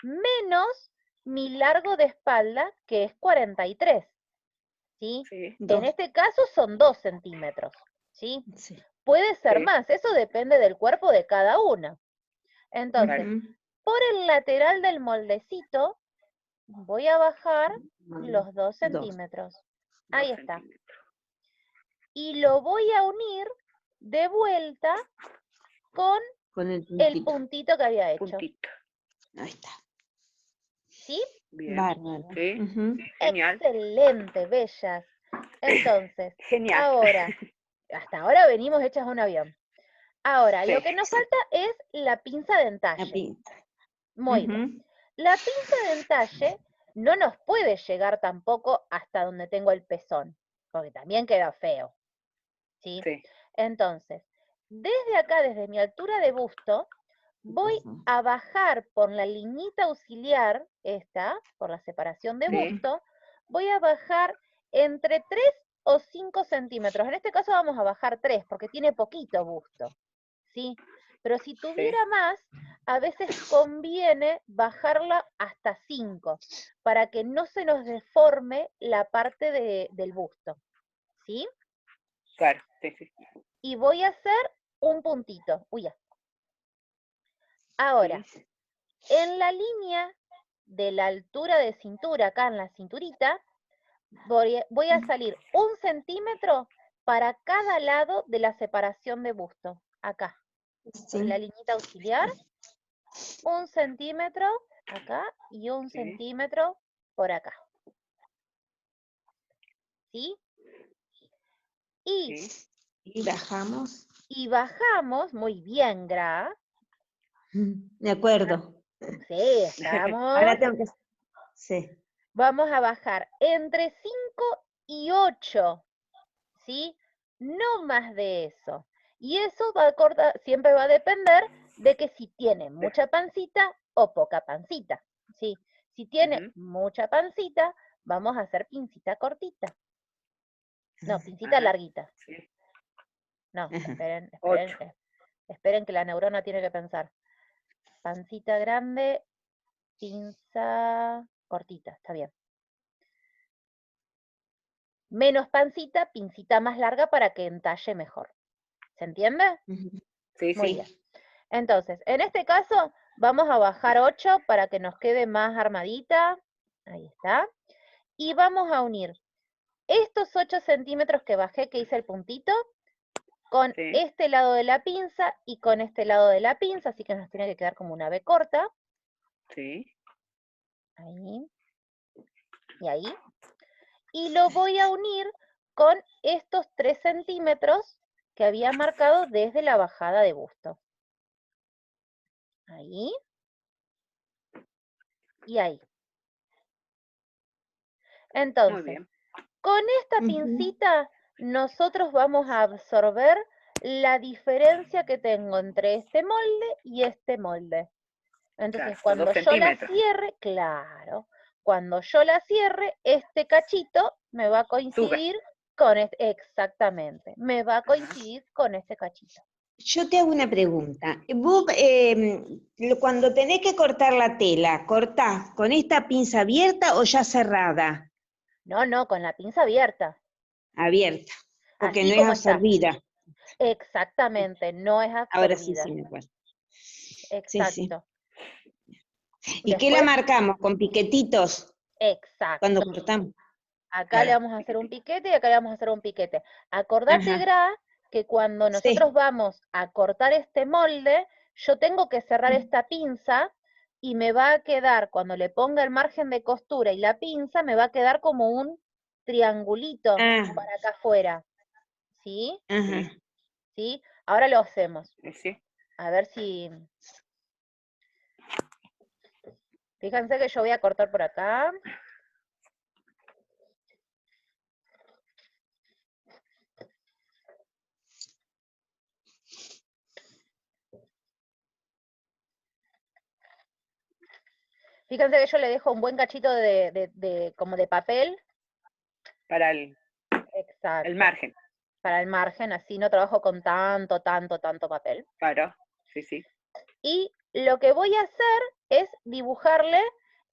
[SPEAKER 1] menos mi largo de espalda, que es 43. ¿Sí?
[SPEAKER 2] Sí.
[SPEAKER 1] En
[SPEAKER 3] 2.
[SPEAKER 1] este caso son 2 centímetros. ¿Sí?
[SPEAKER 3] Sí.
[SPEAKER 1] Puede ser
[SPEAKER 2] Sí.
[SPEAKER 1] más, eso depende del cuerpo de cada uno. Entonces,
[SPEAKER 2] Claro.
[SPEAKER 3] Ujú.
[SPEAKER 1] por el lateral del moldecito, voy a bajar los 2
[SPEAKER 3] 2.
[SPEAKER 1] centímetros.
[SPEAKER 2] 2
[SPEAKER 1] Ahí está.
[SPEAKER 2] centímetros.
[SPEAKER 1] Y lo voy a unir de vuelta con
[SPEAKER 3] Con el
[SPEAKER 1] el
[SPEAKER 3] puntito.
[SPEAKER 1] puntito que había hecho.
[SPEAKER 2] Puntito.
[SPEAKER 3] Ahí está.
[SPEAKER 1] ¿Sí?
[SPEAKER 2] Bien.
[SPEAKER 3] Bárbaro.
[SPEAKER 2] Sí.
[SPEAKER 3] Ujú.
[SPEAKER 2] Genial.
[SPEAKER 1] Excelente, bellas. Entonces,
[SPEAKER 2] Genial.
[SPEAKER 1] ahora, hasta ahora venimos hechas un avión. Ahora,
[SPEAKER 2] Sí.
[SPEAKER 1] lo que nos falta es la pinza de
[SPEAKER 3] La
[SPEAKER 1] entalle.
[SPEAKER 3] pinta.
[SPEAKER 1] Muy bien.
[SPEAKER 3] Ujú.
[SPEAKER 1] La pinza de entalle no nos puede llegar tampoco hasta donde tengo el pezón, porque también queda feo. ¿Sí?
[SPEAKER 2] Sí.
[SPEAKER 1] Entonces, desde acá, desde mi altura de busto, voy a bajar por la liñita auxiliar, esta, por la separación de
[SPEAKER 2] Sí.
[SPEAKER 1] busto, voy a bajar entre 3 o 5 centímetros. En este caso vamos a bajar 3, porque tiene poquito busto, ¿sí? Pero si tuviera más, a veces conviene bajarla hasta 5, para que no se nos deforme la parte del busto, ¿sí?
[SPEAKER 2] Claro, sí, sí.
[SPEAKER 1] Y voy a hacer un puntito. Uy, ya. Ahora,
[SPEAKER 2] Sí.
[SPEAKER 1] en la línea de la altura de cintura, acá en la cinturita, voy a salir 1 centímetro para cada lado de la separación de busto. Acá, por la
[SPEAKER 3] Sí.
[SPEAKER 1] liñita auxiliar, 1 centímetro acá y 1
[SPEAKER 2] Sí.
[SPEAKER 1] centímetro por acá. ¿Sí? Y,
[SPEAKER 2] Sí.
[SPEAKER 3] Y bajamos.
[SPEAKER 1] y bajamos, muy bien, Gra.
[SPEAKER 3] De acuerdo.
[SPEAKER 1] Sí, estamos.
[SPEAKER 3] Ahora tengo que... Sí.
[SPEAKER 1] Vamos a bajar entre 5 y 8, ¿sí? No más de eso. Y eso siempre va a depender de que si tiene mucha pancita o poca pancita, ¿sí? Si tiene mucha pancita, vamos a hacer pincita cortita. No, pincita
[SPEAKER 2] Ajá.
[SPEAKER 1] larguita.
[SPEAKER 2] Sí.
[SPEAKER 1] No,
[SPEAKER 3] Ajá.
[SPEAKER 1] esperen que la neurona tiene que pensar. Pancita grande, pinza cortita, está bien. Menos pancita, pincita más larga para que entalle mejor. ¿Se entiende?
[SPEAKER 2] Sí,
[SPEAKER 1] Muy
[SPEAKER 2] sí.
[SPEAKER 1] bien. Entonces, en este caso, vamos a bajar 8 para que nos quede más armadita. Ahí está. Y vamos a unir estos 8 centímetros que bajé, que hice el puntito, con
[SPEAKER 2] Sí.
[SPEAKER 1] este lado de la pinza y con este lado de la pinza, así que nos tiene que quedar como una B corta.
[SPEAKER 2] Sí.
[SPEAKER 1] Ahí. Y ahí. Y lo voy a unir con estos 3 centímetros que había marcado desde la bajada de busto. Ahí. Y ahí.
[SPEAKER 2] Muy
[SPEAKER 1] Entonces,
[SPEAKER 2] bien.
[SPEAKER 1] con esta pincita nosotros vamos a absorber la diferencia que tengo entre este molde y este molde. Entonces,
[SPEAKER 2] Claro,
[SPEAKER 1] cuando
[SPEAKER 2] 2
[SPEAKER 1] yo la
[SPEAKER 2] centímetros.
[SPEAKER 1] cierre, claro, cuando yo la cierre, este cachito me va a
[SPEAKER 2] Sube.
[SPEAKER 1] coincidir con este, exactamente, me va a coincidir con este cachito.
[SPEAKER 3] Yo te hago una pregunta. Vos, cuando tenés que cortar la tela, ¿cortás con esta pinza abierta o ya cerrada?
[SPEAKER 1] No, no, con la pinza abierta,
[SPEAKER 3] Abierta, porque
[SPEAKER 1] así
[SPEAKER 3] no es
[SPEAKER 1] como está.
[SPEAKER 3] absorbida.
[SPEAKER 1] Exactamente, no es
[SPEAKER 3] Ahora sí,
[SPEAKER 1] absorbida.
[SPEAKER 3] sí me acuerdo. Sí, sí.
[SPEAKER 1] Exacto.
[SPEAKER 3] ¿Y qué la
[SPEAKER 1] Después,
[SPEAKER 3] marcamos? ¿Con piquetitos cuando
[SPEAKER 1] exacto.
[SPEAKER 3] cortamos?
[SPEAKER 1] Acá le
[SPEAKER 3] Claro.
[SPEAKER 1] vamos a hacer un piquete y acá le vamos a hacer un piquete. Acordate,
[SPEAKER 3] Ajá.
[SPEAKER 1] Gra, que cuando nosotros
[SPEAKER 3] Sí.
[SPEAKER 1] vamos a cortar este molde, yo tengo que cerrar esta pinza y me va a quedar, cuando le ponga el margen de costura y la pinza, me va a quedar como un triangulito
[SPEAKER 3] Ah,
[SPEAKER 1] para acá afuera. ¿Sí?
[SPEAKER 3] ajá.
[SPEAKER 1] ¿Sí? Ahora lo hacemos.
[SPEAKER 2] Sí.
[SPEAKER 1] A ver si... Fíjense que yo voy a cortar por acá. Fíjense que yo le dejo un buen cachito como de papel.
[SPEAKER 2] Para el
[SPEAKER 1] Exacto.
[SPEAKER 2] margen.
[SPEAKER 1] Para el margen, así no trabajo con tanto papel.
[SPEAKER 2] Claro. Sí, sí.
[SPEAKER 1] Y lo que voy a hacer es dibujarle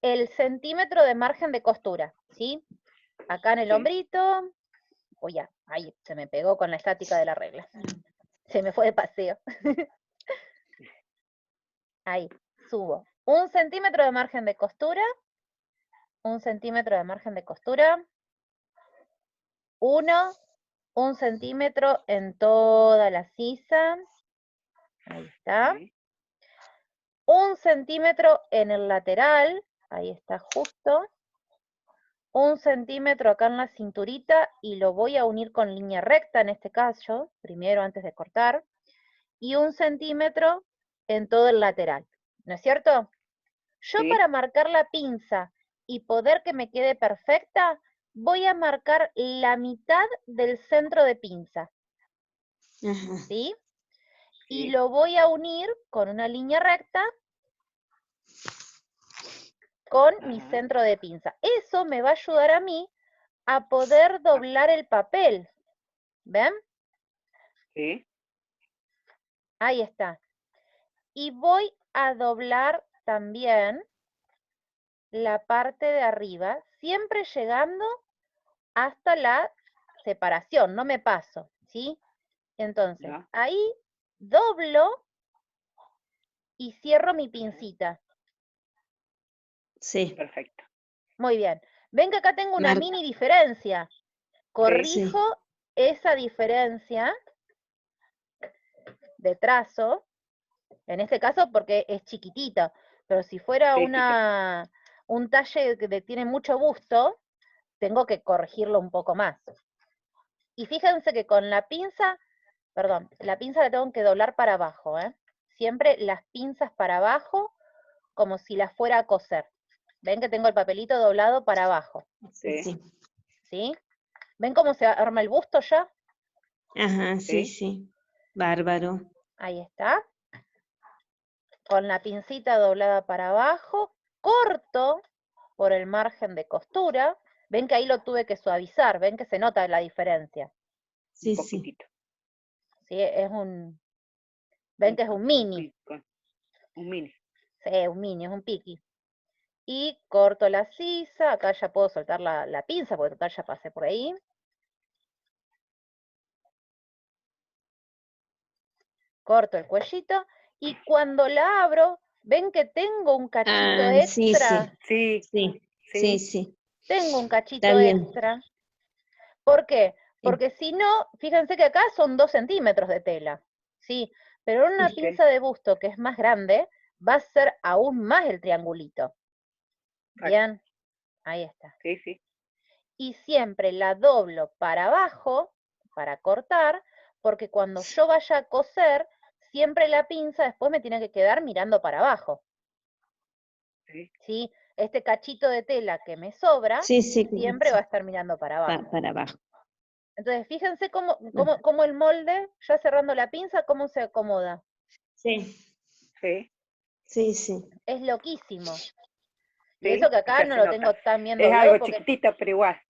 [SPEAKER 1] el centímetro de margen de costura, ¿sí? Acá en el hombrito. Uy, ya, ahí se me pegó con la estática de la regla. Se me fue de paseo. Ahí, subo. 1 centímetro de margen de costura. 1 centímetro de margen de costura. 1 centímetro en toda la sisa. Ahí está.
[SPEAKER 2] Sí.
[SPEAKER 1] 1 centímetro en el lateral. Ahí está justo. 1 centímetro acá en la cinturita y lo voy a unir con línea recta en este caso, primero antes de cortar. Y 1 centímetro en todo el lateral. ¿No es cierto? Yo
[SPEAKER 2] Sí.
[SPEAKER 1] para marcar la pinza y poder que me quede perfecta, voy a marcar la mitad del centro de pinza.
[SPEAKER 3] Ajá.
[SPEAKER 1] ¿Sí? y
[SPEAKER 2] Sí.
[SPEAKER 1] lo voy a unir con una línea recta con mi
[SPEAKER 2] Ajá.
[SPEAKER 1] centro de pinza. Eso me va a ayudar a mí a poder doblar el papel. ¿Ven?
[SPEAKER 2] Sí.
[SPEAKER 1] Ahí está. Y voy a doblar también la parte de arriba, siempre llegando hasta la separación, no me paso, ¿sí? Entonces,
[SPEAKER 2] Ya.
[SPEAKER 1] ahí doblo y cierro mi pincita.
[SPEAKER 3] Sí,
[SPEAKER 2] Perfecto.
[SPEAKER 1] Muy bien. Ven que acá tengo una
[SPEAKER 3] marca.
[SPEAKER 1] mini diferencia. Corrijo esa diferencia de trazo, en este caso porque es chiquitita, pero si fuera
[SPEAKER 2] Sí, sí, sí.
[SPEAKER 1] un talle que tiene mucho busto, tengo que corregirlo un poco más. Y fíjense que con la pinza, perdón, la pinza la tengo que doblar para abajo, ¿eh? Siempre las pinzas para abajo, como si las fuera a coser. ¿Ven que tengo el papelito doblado para abajo?
[SPEAKER 3] Sí,
[SPEAKER 2] Sí.
[SPEAKER 3] sí.
[SPEAKER 1] ¿Sí? ¿Ven cómo se arma el busto ya?
[SPEAKER 3] Ajá, sí,
[SPEAKER 2] Sí.
[SPEAKER 3] sí. Bárbaro.
[SPEAKER 1] Ahí está. Con la pincita doblada para abajo, corto por el margen de costura. Ven que ahí lo tuve que suavizar, ven que se nota la diferencia.
[SPEAKER 3] Sí,
[SPEAKER 2] Un
[SPEAKER 3] sí.
[SPEAKER 2] poquitito.
[SPEAKER 1] ¿Sí? Ven que es un mini.
[SPEAKER 2] Un mini.
[SPEAKER 1] Sí, un mini, es un piqui. Y corto la sisa, acá ya puedo soltar la pinza, porque total ya pasé por ahí. Corto el cuellito, y cuando la abro, ven que tengo un cachito
[SPEAKER 3] Ah, sí, sí.
[SPEAKER 1] extra.
[SPEAKER 2] Sí.
[SPEAKER 3] Sí, sí,
[SPEAKER 2] Sí.
[SPEAKER 3] sí.
[SPEAKER 1] Tengo un
[SPEAKER 3] Está
[SPEAKER 1] cachito
[SPEAKER 3] bien.
[SPEAKER 1] extra. ¿Por qué?
[SPEAKER 3] Sí.
[SPEAKER 1] Porque si no, fíjense que acá son 2 centímetros de tela, ¿sí? Pero en una
[SPEAKER 3] Sí.
[SPEAKER 1] pinza de busto que es más grande, va a ser aún más el triangulito. Bien, ahí está.
[SPEAKER 2] Sí, sí.
[SPEAKER 1] Y siempre la doblo para abajo, para cortar, porque cuando yo vaya a coser, siempre la pinza después me tiene que quedar mirando para abajo,
[SPEAKER 2] Sí.
[SPEAKER 1] ¿sí? Este cachito de tela que me sobra,
[SPEAKER 3] Sí, sí,
[SPEAKER 1] siempre va a estar mirando para abajo.
[SPEAKER 3] para abajo.
[SPEAKER 1] Entonces, fíjense cómo el molde, ya cerrando la pinza, cómo se acomoda.
[SPEAKER 3] Sí,
[SPEAKER 2] Sí.
[SPEAKER 3] sí, sí.
[SPEAKER 1] Es loquísimo. Y
[SPEAKER 2] Sí.
[SPEAKER 1] eso que acá
[SPEAKER 2] Ya
[SPEAKER 1] no
[SPEAKER 2] se
[SPEAKER 1] lo
[SPEAKER 2] nota.
[SPEAKER 1] tengo tan bien
[SPEAKER 2] Es
[SPEAKER 1] doblado,
[SPEAKER 2] algo
[SPEAKER 1] porque,
[SPEAKER 2] chiquitito, pero igual.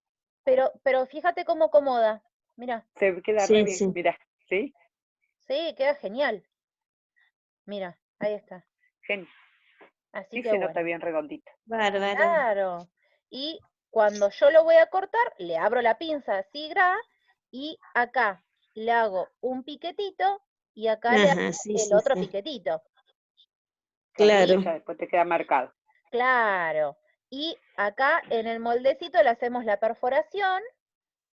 [SPEAKER 1] pero fíjate cómo acomoda. Mira,
[SPEAKER 2] Se queda re
[SPEAKER 3] Sí,
[SPEAKER 2] bien.
[SPEAKER 3] sí.
[SPEAKER 2] Mira. Sí.
[SPEAKER 1] sí, queda genial. Mira, ahí está.
[SPEAKER 2] Genial.
[SPEAKER 1] Así
[SPEAKER 2] Sí
[SPEAKER 1] que
[SPEAKER 2] se
[SPEAKER 1] bueno.
[SPEAKER 2] nota bien redondito.
[SPEAKER 3] Bárbaro.
[SPEAKER 1] Claro. Y cuando yo lo voy a cortar, le abro la pinza así y acá le hago un piquetito y acá le hago
[SPEAKER 3] Ajá, sí,
[SPEAKER 1] el
[SPEAKER 3] sí,
[SPEAKER 1] otro
[SPEAKER 3] sí.
[SPEAKER 1] piquetito.
[SPEAKER 3] Claro.
[SPEAKER 2] Ya después te queda marcado.
[SPEAKER 1] Claro. Y acá en el moldecito le hacemos la perforación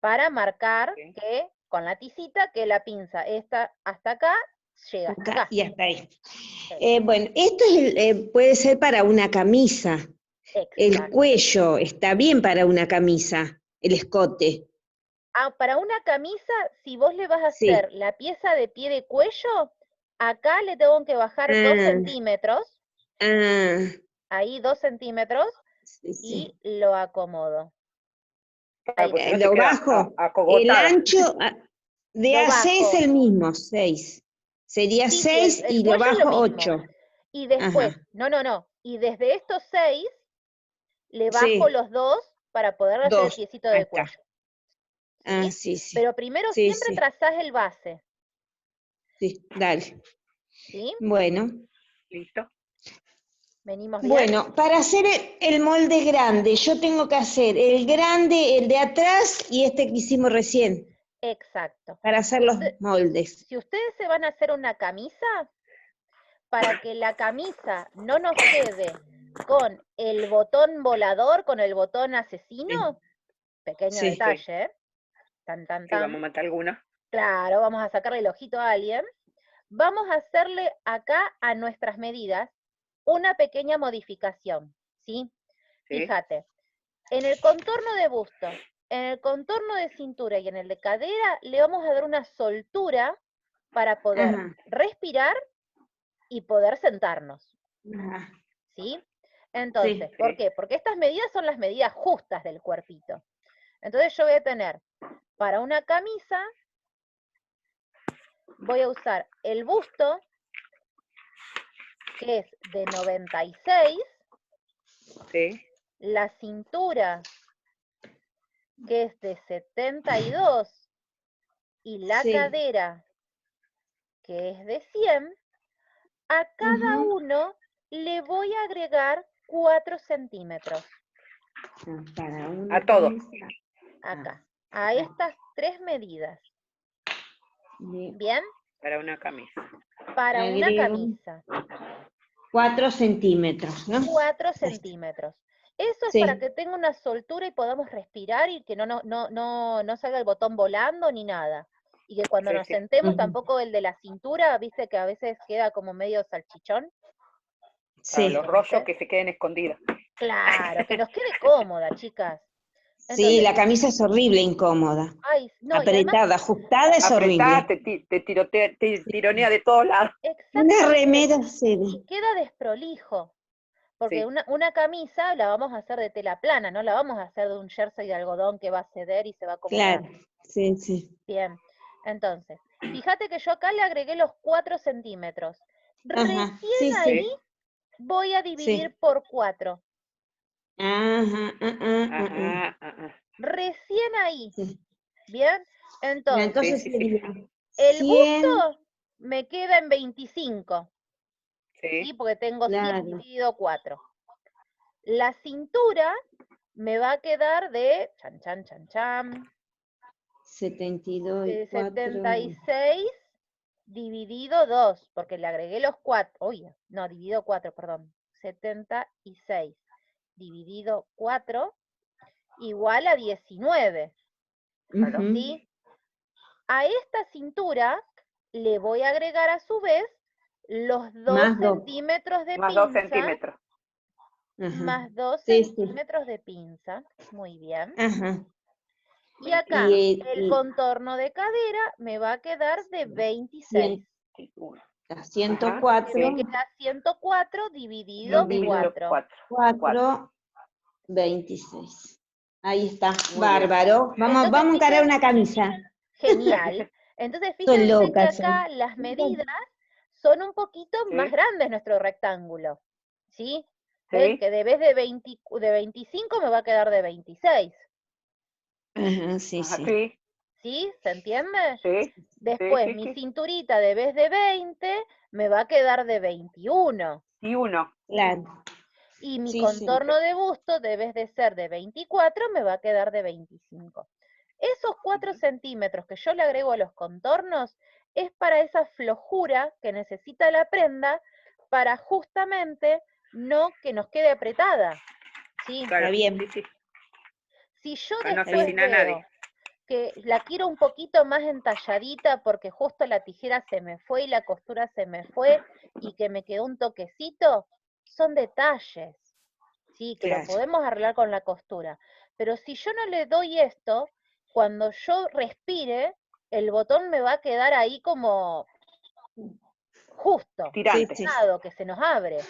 [SPEAKER 1] para marcar
[SPEAKER 2] Sí.
[SPEAKER 1] que con la tisita que la pinza esta hasta acá llega hasta
[SPEAKER 3] Acá
[SPEAKER 1] acá.
[SPEAKER 3] y hasta ahí.
[SPEAKER 1] Sí.
[SPEAKER 3] Bueno, esto es puede ser para una camisa. El
[SPEAKER 1] Exacto.
[SPEAKER 3] cuello está bien para una camisa, el escote.
[SPEAKER 1] Ah, para una camisa, si vos le vas a
[SPEAKER 3] Sí.
[SPEAKER 1] hacer la pieza de pie de cuello, acá le tengo que bajar 2
[SPEAKER 3] Ah,
[SPEAKER 1] centímetros,
[SPEAKER 3] ah,
[SPEAKER 1] ahí 2 centímetros,
[SPEAKER 3] sí,
[SPEAKER 1] y
[SPEAKER 3] sí.
[SPEAKER 1] lo acomodo.
[SPEAKER 2] Claro,
[SPEAKER 1] Ahí
[SPEAKER 2] porque si
[SPEAKER 1] está.
[SPEAKER 2] no te
[SPEAKER 3] Lo
[SPEAKER 2] queda
[SPEAKER 3] bajo. El
[SPEAKER 2] acogotada.
[SPEAKER 3] ancho de
[SPEAKER 1] Lo
[SPEAKER 3] AC es
[SPEAKER 1] bajo.
[SPEAKER 3] el mismo, 6. Sería
[SPEAKER 1] Sí, sí,
[SPEAKER 3] 6
[SPEAKER 1] el
[SPEAKER 3] y lo
[SPEAKER 1] cuello es lo
[SPEAKER 3] bajo
[SPEAKER 1] mismo.
[SPEAKER 3] 8.
[SPEAKER 1] Y después,
[SPEAKER 3] Ajá.
[SPEAKER 1] no. Y desde estos 6 le bajo
[SPEAKER 3] Sí,
[SPEAKER 1] los 2 para poder hacer el
[SPEAKER 3] 2.
[SPEAKER 1] piecito
[SPEAKER 3] Ahí
[SPEAKER 1] de
[SPEAKER 3] está.
[SPEAKER 1] cuello.
[SPEAKER 3] Ah,
[SPEAKER 1] ¿Sí?
[SPEAKER 3] sí, sí.
[SPEAKER 1] Pero primero
[SPEAKER 3] Sí,
[SPEAKER 1] siempre
[SPEAKER 3] sí.
[SPEAKER 1] trazás el base.
[SPEAKER 3] Sí, dale.
[SPEAKER 1] ¿Sí?
[SPEAKER 3] Bueno.
[SPEAKER 2] ¿Listo?
[SPEAKER 1] ¿Venimos bien?
[SPEAKER 3] Bueno, para hacer el molde grande, yo tengo que hacer el grande, el de atrás y este que hicimos recién,
[SPEAKER 1] Exacto.
[SPEAKER 3] para hacer los moldes.
[SPEAKER 1] Si ustedes se van a hacer una camisa, para que la camisa no nos quede con el botón volador, con el botón asesino, pequeño
[SPEAKER 3] Sí.
[SPEAKER 1] detalle, tan,
[SPEAKER 2] Sí, vamos a matar algunos.
[SPEAKER 1] claro, vamos a sacarle el ojito a alguien, vamos a hacerle acá a nuestras medidas una pequeña modificación, ¿sí?
[SPEAKER 2] Sí.
[SPEAKER 1] Fíjate, en el contorno de busto, en el contorno de cintura y en el de cadera, le vamos a dar una soltura para poder
[SPEAKER 3] Ajá.
[SPEAKER 1] respirar y poder sentarnos,
[SPEAKER 3] Ajá.
[SPEAKER 1] ¿sí? Entonces,
[SPEAKER 2] Sí.
[SPEAKER 1] ¿por qué? Porque estas medidas son las medidas justas del cuerpito. Entonces yo voy a tener para una camisa voy a usar el busto, que es de 96,
[SPEAKER 2] Sí.
[SPEAKER 1] la cintura, que es de 72, y la
[SPEAKER 3] Sí.
[SPEAKER 1] cadera, que es de 100, a cada
[SPEAKER 3] Ujú.
[SPEAKER 1] uno le voy a agregar 4 centímetros.
[SPEAKER 3] Para una
[SPEAKER 2] A todo.
[SPEAKER 3] camisa.
[SPEAKER 1] Acá, a estas 3 medidas.
[SPEAKER 3] Le
[SPEAKER 1] ¿Bien?
[SPEAKER 2] Para una camisa.
[SPEAKER 1] Para una
[SPEAKER 3] agrego
[SPEAKER 1] camisa,
[SPEAKER 3] 4 centímetros, ¿no?
[SPEAKER 1] 4 centímetros. Eso es para
[SPEAKER 3] Sí.
[SPEAKER 1] que tenga una soltura y podamos respirar y que no salga el botón volando ni nada. Y que cuando
[SPEAKER 2] Sí,
[SPEAKER 1] nos
[SPEAKER 2] sí.
[SPEAKER 1] sentemos
[SPEAKER 3] Ujú.
[SPEAKER 1] tampoco el de la cintura, viste que a veces queda como medio salchichón.
[SPEAKER 2] Para
[SPEAKER 3] Sí.
[SPEAKER 2] los rollos que se queden escondidos.
[SPEAKER 1] Claro, que nos quede cómoda, chicas.
[SPEAKER 3] Sí,
[SPEAKER 1] Entonces,
[SPEAKER 3] la camisa es horrible, incómoda.
[SPEAKER 1] ay, no, y además,
[SPEAKER 3] Apretada, ajustada es
[SPEAKER 2] Apretada,
[SPEAKER 3] horrible.
[SPEAKER 2] te tirotea, te
[SPEAKER 3] Sí.
[SPEAKER 2] tironea de todos lados.
[SPEAKER 3] Una
[SPEAKER 1] exactamente,
[SPEAKER 3] remera se ve.
[SPEAKER 1] y queda desprolijo. Porque
[SPEAKER 2] Sí.
[SPEAKER 1] una camisa la vamos a hacer de tela plana, no la vamos a hacer de un jersey de algodón que va a ceder y se va a acomodar.
[SPEAKER 3] Claro. Sí, sí.
[SPEAKER 1] Bien, entonces, fíjate que yo acá le agregué los 4 centímetros.
[SPEAKER 3] Ajá.
[SPEAKER 1] Recién
[SPEAKER 3] Sí,
[SPEAKER 1] ahí
[SPEAKER 3] sí.
[SPEAKER 2] Sí.
[SPEAKER 1] voy a dividir
[SPEAKER 3] Sí.
[SPEAKER 1] por 4.
[SPEAKER 3] Ajá.
[SPEAKER 2] Ajá, ajá.
[SPEAKER 1] Recién ahí,
[SPEAKER 3] Sí.
[SPEAKER 1] ¿bien?
[SPEAKER 3] Ya,
[SPEAKER 1] Entonces,
[SPEAKER 2] Sí,
[SPEAKER 3] entonces
[SPEAKER 2] sí, sí.
[SPEAKER 3] sería
[SPEAKER 1] el
[SPEAKER 3] 100.
[SPEAKER 1] busto me queda en 25, ¿sí?
[SPEAKER 2] Sí.
[SPEAKER 1] Porque tengo 100
[SPEAKER 3] Claro.
[SPEAKER 1] dividido 4. La cintura me va a quedar de, chan, chan, chan, chan,
[SPEAKER 3] 72 y 4.
[SPEAKER 1] 76 dividido 2, porque le agregué los 4, oye, no, dividido 4, perdón, 76 dividido 4 igual a 19, ¿sí? A esta cintura le voy a agregar a su vez los 2
[SPEAKER 3] Más 2.
[SPEAKER 1] centímetros de
[SPEAKER 2] Más 2
[SPEAKER 1] pinza,
[SPEAKER 2] centímetros.
[SPEAKER 3] Ajá.
[SPEAKER 1] más 2
[SPEAKER 3] Sí, sí.
[SPEAKER 1] centímetros de pinza, muy bien.
[SPEAKER 3] Ajá.
[SPEAKER 1] Y acá, el contorno de cadera me va a quedar de 26.
[SPEAKER 3] 104
[SPEAKER 1] Me queda 104 dividido
[SPEAKER 3] dividido
[SPEAKER 1] 4.
[SPEAKER 2] 4.
[SPEAKER 3] 4, 26. Ahí está,
[SPEAKER 2] Muy bien.
[SPEAKER 3] bárbaro. Vamos,
[SPEAKER 1] Entonces,
[SPEAKER 3] vamos a encarar una camisa.
[SPEAKER 1] genial. Entonces,
[SPEAKER 3] Son
[SPEAKER 1] fíjense que
[SPEAKER 3] locas.
[SPEAKER 1] acá las medidas son un poquito más
[SPEAKER 2] Sí.
[SPEAKER 1] grandes nuestro rectángulo. ¿Sí? ¿Ven?
[SPEAKER 2] Sí.
[SPEAKER 1] Que de vez de 25 me va a quedar de 26.
[SPEAKER 3] Ajá, sí,
[SPEAKER 2] Ajá,
[SPEAKER 3] sí.
[SPEAKER 2] sí.
[SPEAKER 1] ¿Sí? ¿Se entiende?
[SPEAKER 2] Sí. Sí,
[SPEAKER 1] Después,
[SPEAKER 2] sí,
[SPEAKER 1] mi
[SPEAKER 2] sí.
[SPEAKER 1] cinturita de vez de 20 me va a quedar de 21.
[SPEAKER 2] Y 1.
[SPEAKER 3] Claro.
[SPEAKER 1] Y mi
[SPEAKER 3] Sí, sí.
[SPEAKER 1] contorno de busto, debe de ser de 24, me va a quedar de 25. Esos 4 centímetros que yo le agrego a los contornos es para esa flojura que necesita la prenda para justamente no que nos quede apretada. ¿Sí?
[SPEAKER 3] Está
[SPEAKER 2] Claro.
[SPEAKER 3] bien.
[SPEAKER 2] Sí, sí.
[SPEAKER 1] Si yo
[SPEAKER 2] Para no
[SPEAKER 1] después
[SPEAKER 2] asesinar a
[SPEAKER 1] veo
[SPEAKER 2] nadie.
[SPEAKER 1] que la quiero un poquito más entalladita porque justo la tijera se me fue y la costura se me fue y que me quedó un toquecito, son detalles, sí, que lo
[SPEAKER 3] Claro.
[SPEAKER 1] podemos arreglar con la costura. Pero si yo no le doy esto, cuando yo respire, el botón me va a quedar ahí como justo,
[SPEAKER 3] Sí,
[SPEAKER 2] Tirante.
[SPEAKER 3] sí.
[SPEAKER 1] que se nos abre.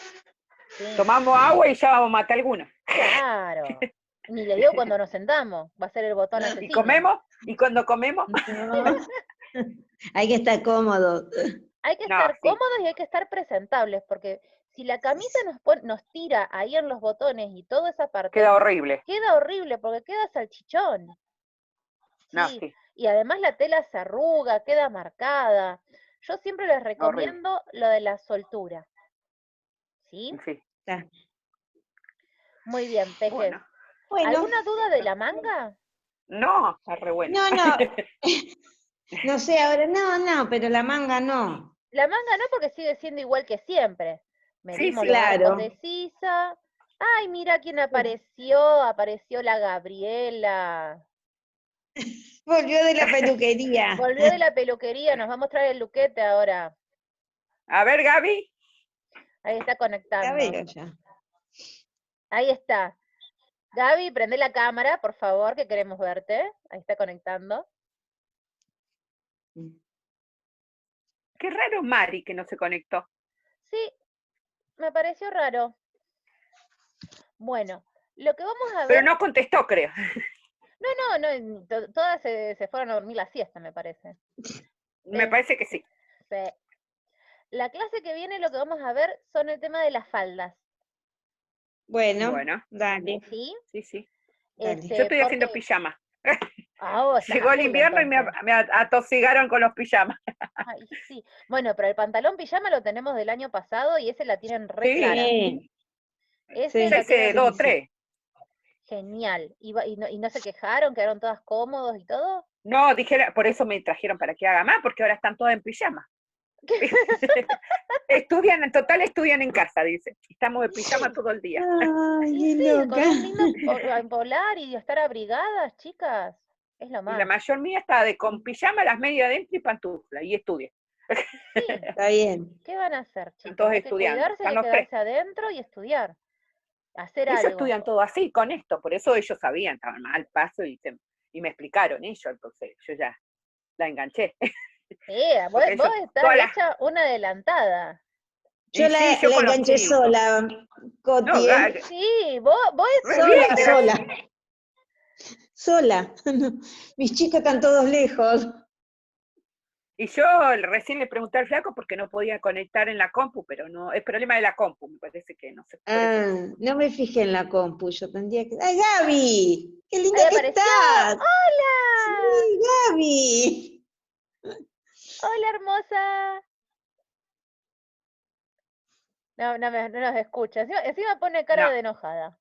[SPEAKER 1] ¿Sí?
[SPEAKER 2] Tomamos agua y ya vamos a matar alguna.
[SPEAKER 1] Claro. Ni le digo cuando nos sentamos, va a ser el botón
[SPEAKER 2] ¿Y
[SPEAKER 1] asesino.
[SPEAKER 2] comemos? ¿Y cuando comemos?
[SPEAKER 3] No. Hay que estar cómodo.
[SPEAKER 1] Hay que
[SPEAKER 2] No,
[SPEAKER 1] estar
[SPEAKER 2] sí.
[SPEAKER 1] cómodos y hay que estar presentables, porque si la camisa nos tira ahí en los botones y toda esa parte,
[SPEAKER 2] Queda horrible.
[SPEAKER 1] queda horrible porque queda salchichón.
[SPEAKER 2] No,
[SPEAKER 1] Sí,
[SPEAKER 2] sí.
[SPEAKER 1] y además la tela se arruga, queda marcada. Yo siempre les
[SPEAKER 2] Horrible.
[SPEAKER 1] recomiendo lo de la soltura. ¿Sí?
[SPEAKER 2] Sí.
[SPEAKER 3] Está.
[SPEAKER 1] Muy bien, peques.
[SPEAKER 2] Bueno.
[SPEAKER 3] Bueno,
[SPEAKER 1] ¿Alguna duda de la manga?
[SPEAKER 2] No, está re bueno.
[SPEAKER 3] no. No sé, ahora no, pero la manga no.
[SPEAKER 1] La manga no, porque sigue siendo igual que siempre. Medimos
[SPEAKER 2] sí.
[SPEAKER 1] los arcos
[SPEAKER 3] Claro.
[SPEAKER 1] de sisa. Ay, mira quién apareció. Apareció la Gabriela.
[SPEAKER 3] Volvió de la peluquería.
[SPEAKER 1] Volvió de la peluquería, nos va a mostrar el luquete ahora.
[SPEAKER 2] A ver, Gaby.
[SPEAKER 1] Ahí está
[SPEAKER 3] Ya
[SPEAKER 1] conectando.
[SPEAKER 3] veo ya.
[SPEAKER 1] Ahí está. Gaby, prende la cámara, por favor, que queremos verte. Ahí está conectando.
[SPEAKER 2] Qué raro Mari que no se conectó.
[SPEAKER 1] Sí, me pareció raro. Bueno, lo que vamos a ver...
[SPEAKER 2] Pero no contestó, creo.
[SPEAKER 1] No, todas se fueron a dormir la siesta, me parece.
[SPEAKER 2] Me parece que sí.
[SPEAKER 1] La clase que viene lo que vamos a ver son el tema de las faldas,
[SPEAKER 3] Bueno,
[SPEAKER 2] Bueno,
[SPEAKER 3] dale.
[SPEAKER 1] ¿sí?
[SPEAKER 2] sí, sí.
[SPEAKER 3] Dale.
[SPEAKER 2] Yo estoy haciendo
[SPEAKER 1] Porque
[SPEAKER 2] pijama.
[SPEAKER 1] estás
[SPEAKER 2] Llegó
[SPEAKER 1] a
[SPEAKER 2] el
[SPEAKER 1] full,
[SPEAKER 2] invierno y
[SPEAKER 1] entonces.
[SPEAKER 2] me atosigaron con los pijamas.
[SPEAKER 1] Ay, sí. Bueno, pero el pantalón pijama lo tenemos del año pasado y ese la tienen re
[SPEAKER 2] Sí.
[SPEAKER 1] clara.
[SPEAKER 3] Sí,
[SPEAKER 1] Ese
[SPEAKER 3] sí,
[SPEAKER 1] la
[SPEAKER 2] Ya hice
[SPEAKER 1] tienen
[SPEAKER 2] 2 o
[SPEAKER 3] sí.
[SPEAKER 2] 3.
[SPEAKER 1] genial. Y no se quejaron? ¿Quedaron todas cómodos y todo?
[SPEAKER 2] No, dijeron, por eso me trajeron para que haga más, porque ahora están todas en pijama. Estudian, en total estudian en casa, dice. Estamos de pijama todo el día.
[SPEAKER 3] Ay,
[SPEAKER 1] Y
[SPEAKER 3] qué
[SPEAKER 1] sí, con
[SPEAKER 3] loca.
[SPEAKER 1] un lindo polar y estar abrigadas, chicas. Es lo
[SPEAKER 2] Y la
[SPEAKER 1] más.
[SPEAKER 2] mayor mía está con pijama, las medias adentro y pantufla, y estudia.
[SPEAKER 1] Sí,
[SPEAKER 3] Está bien.
[SPEAKER 1] ¿qué van a hacer,
[SPEAKER 2] Están
[SPEAKER 1] chicos?
[SPEAKER 2] todos
[SPEAKER 1] Hay que
[SPEAKER 2] estudiando,
[SPEAKER 1] cuidarse, hay
[SPEAKER 2] están
[SPEAKER 1] que
[SPEAKER 2] los 3.
[SPEAKER 1] quedarse adentro y estudiar. Hacer
[SPEAKER 2] Ellos
[SPEAKER 1] algo.
[SPEAKER 2] estudian todo así, con esto, por eso ellos sabían, estaban mal paso y me explicaron ellos, entonces yo ya la enganché.
[SPEAKER 1] Sí, vos
[SPEAKER 2] Porque ellos,
[SPEAKER 1] estás
[SPEAKER 2] todas las,
[SPEAKER 1] hecha una adelantada.
[SPEAKER 3] Yo
[SPEAKER 2] y sí, yo
[SPEAKER 3] la
[SPEAKER 2] con los
[SPEAKER 3] enganché
[SPEAKER 2] chicos.
[SPEAKER 3] sola,
[SPEAKER 2] No,
[SPEAKER 3] Coti, ¿eh?
[SPEAKER 1] Sí, vos
[SPEAKER 2] re bien,
[SPEAKER 3] Sola,
[SPEAKER 2] pero
[SPEAKER 3] sola. Sola. Mis chicos están todos lejos.
[SPEAKER 2] y yo recién le pregunté al flaco porque no podía conectar en la compu, pero no, es problema de la compu, me parece que no sé. Por eso.
[SPEAKER 3] Ah, no me fijé en la compu, yo tendría que... ¡Ay, Gaby! ¡Qué linda
[SPEAKER 1] ahí
[SPEAKER 3] que
[SPEAKER 1] apareció.
[SPEAKER 3] estás!
[SPEAKER 1] ¡Hola!
[SPEAKER 3] Sí, Gaby.
[SPEAKER 1] ¡Hola, hermosa! No, no nos escucha. Encima pone cara
[SPEAKER 2] No.
[SPEAKER 1] de enojada.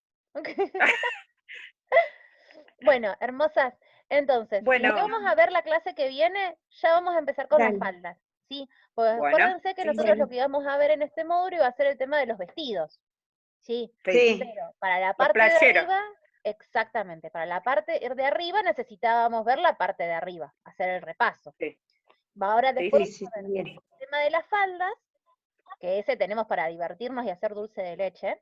[SPEAKER 1] Bueno, hermosas, entonces, lo que
[SPEAKER 2] Bueno,
[SPEAKER 1] vamos a ver la clase que viene, ya vamos a empezar con las
[SPEAKER 3] Dale.
[SPEAKER 1] faldas, ¿sí? Pues
[SPEAKER 2] bueno,
[SPEAKER 1] acuérdense que
[SPEAKER 2] sí,
[SPEAKER 1] nosotros
[SPEAKER 3] Bueno.
[SPEAKER 1] lo que íbamos a ver en este módulo iba a ser el tema de los vestidos, ¿sí?
[SPEAKER 2] sí,
[SPEAKER 3] Sí,
[SPEAKER 1] Pero para la
[SPEAKER 2] los
[SPEAKER 1] parte de
[SPEAKER 2] playeros.
[SPEAKER 1] arriba, exactamente, para la parte de arriba necesitábamos ver la parte de arriba, hacer el repaso.
[SPEAKER 2] Sí,
[SPEAKER 1] Ahora
[SPEAKER 2] sí,
[SPEAKER 1] después
[SPEAKER 3] sí,
[SPEAKER 1] vamos a ver
[SPEAKER 3] bien.
[SPEAKER 1] el tema de las faldas, que ese tenemos para divertirnos y hacer dulce de leche,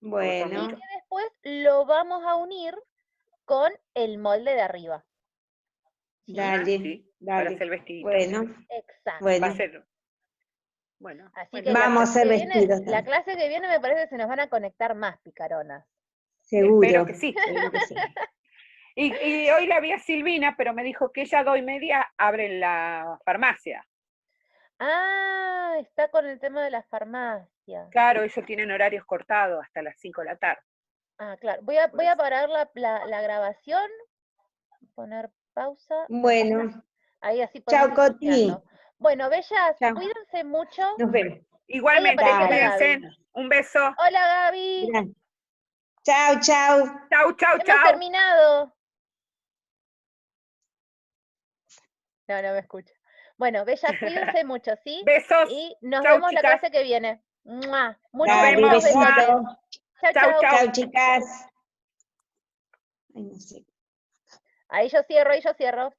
[SPEAKER 1] y
[SPEAKER 3] Bueno,
[SPEAKER 1] que después lo vamos a unir con el molde de arriba. ¿Sí?
[SPEAKER 3] dale,
[SPEAKER 2] sí, para hacer
[SPEAKER 3] dale.
[SPEAKER 2] el vestidito.
[SPEAKER 3] Bueno,
[SPEAKER 1] Exacto.
[SPEAKER 2] Va a
[SPEAKER 3] bueno.
[SPEAKER 2] ser, bueno,
[SPEAKER 1] Así
[SPEAKER 2] bueno.
[SPEAKER 1] que la
[SPEAKER 3] Vamos a
[SPEAKER 1] clase
[SPEAKER 3] hacer
[SPEAKER 1] que viene,
[SPEAKER 3] vestidos
[SPEAKER 1] la
[SPEAKER 3] también.
[SPEAKER 1] clase que viene me parece que se nos van a conectar más picaronas.
[SPEAKER 3] Seguro,
[SPEAKER 2] Espero que sí.
[SPEAKER 3] seguro que sí.
[SPEAKER 2] Y hoy la vi a Silvina, pero me dijo que ella a 2:30 abre la farmacia.
[SPEAKER 1] Ah, está con el tema de la farmacia.
[SPEAKER 2] Claro, ellos tienen horarios cortados hasta las 5 de la tarde.
[SPEAKER 1] Ah, claro.
[SPEAKER 2] Por
[SPEAKER 1] Voy a
[SPEAKER 2] eso.
[SPEAKER 1] parar la grabación, poner pausa.
[SPEAKER 3] Bueno,
[SPEAKER 1] Ahí así
[SPEAKER 3] chao,
[SPEAKER 1] podemos ir
[SPEAKER 3] Coti.
[SPEAKER 1] chequeando. Bueno, bellas,
[SPEAKER 3] Chao.
[SPEAKER 1] cuídense mucho.
[SPEAKER 3] Nos vemos.
[SPEAKER 1] Ahí
[SPEAKER 2] Igualmente,
[SPEAKER 1] apareció la
[SPEAKER 3] Dale.
[SPEAKER 2] cuídense.
[SPEAKER 1] Gaby.
[SPEAKER 2] Un beso.
[SPEAKER 1] Hola, Gaby.
[SPEAKER 3] Gracias. Chao, chao.
[SPEAKER 2] Chau, chau,
[SPEAKER 1] Hemos
[SPEAKER 2] chau.
[SPEAKER 1] terminado. No, no me escucha. Bueno, bellas, cuídense mucho, ¿sí?
[SPEAKER 2] Besos.
[SPEAKER 1] Y nos
[SPEAKER 2] Chau,
[SPEAKER 1] vemos la
[SPEAKER 2] chicas.
[SPEAKER 1] clase que viene. ¡Mua!
[SPEAKER 2] Nos
[SPEAKER 3] Dale,
[SPEAKER 2] vemos.
[SPEAKER 1] Muchos
[SPEAKER 2] Mua.
[SPEAKER 1] besotes.
[SPEAKER 3] besito.
[SPEAKER 1] Chau,
[SPEAKER 2] Chau,
[SPEAKER 1] chau.
[SPEAKER 2] chau.
[SPEAKER 3] Chao, chicas. Ay, no sé.
[SPEAKER 1] Ahí yo cierro, ahí yo cierro.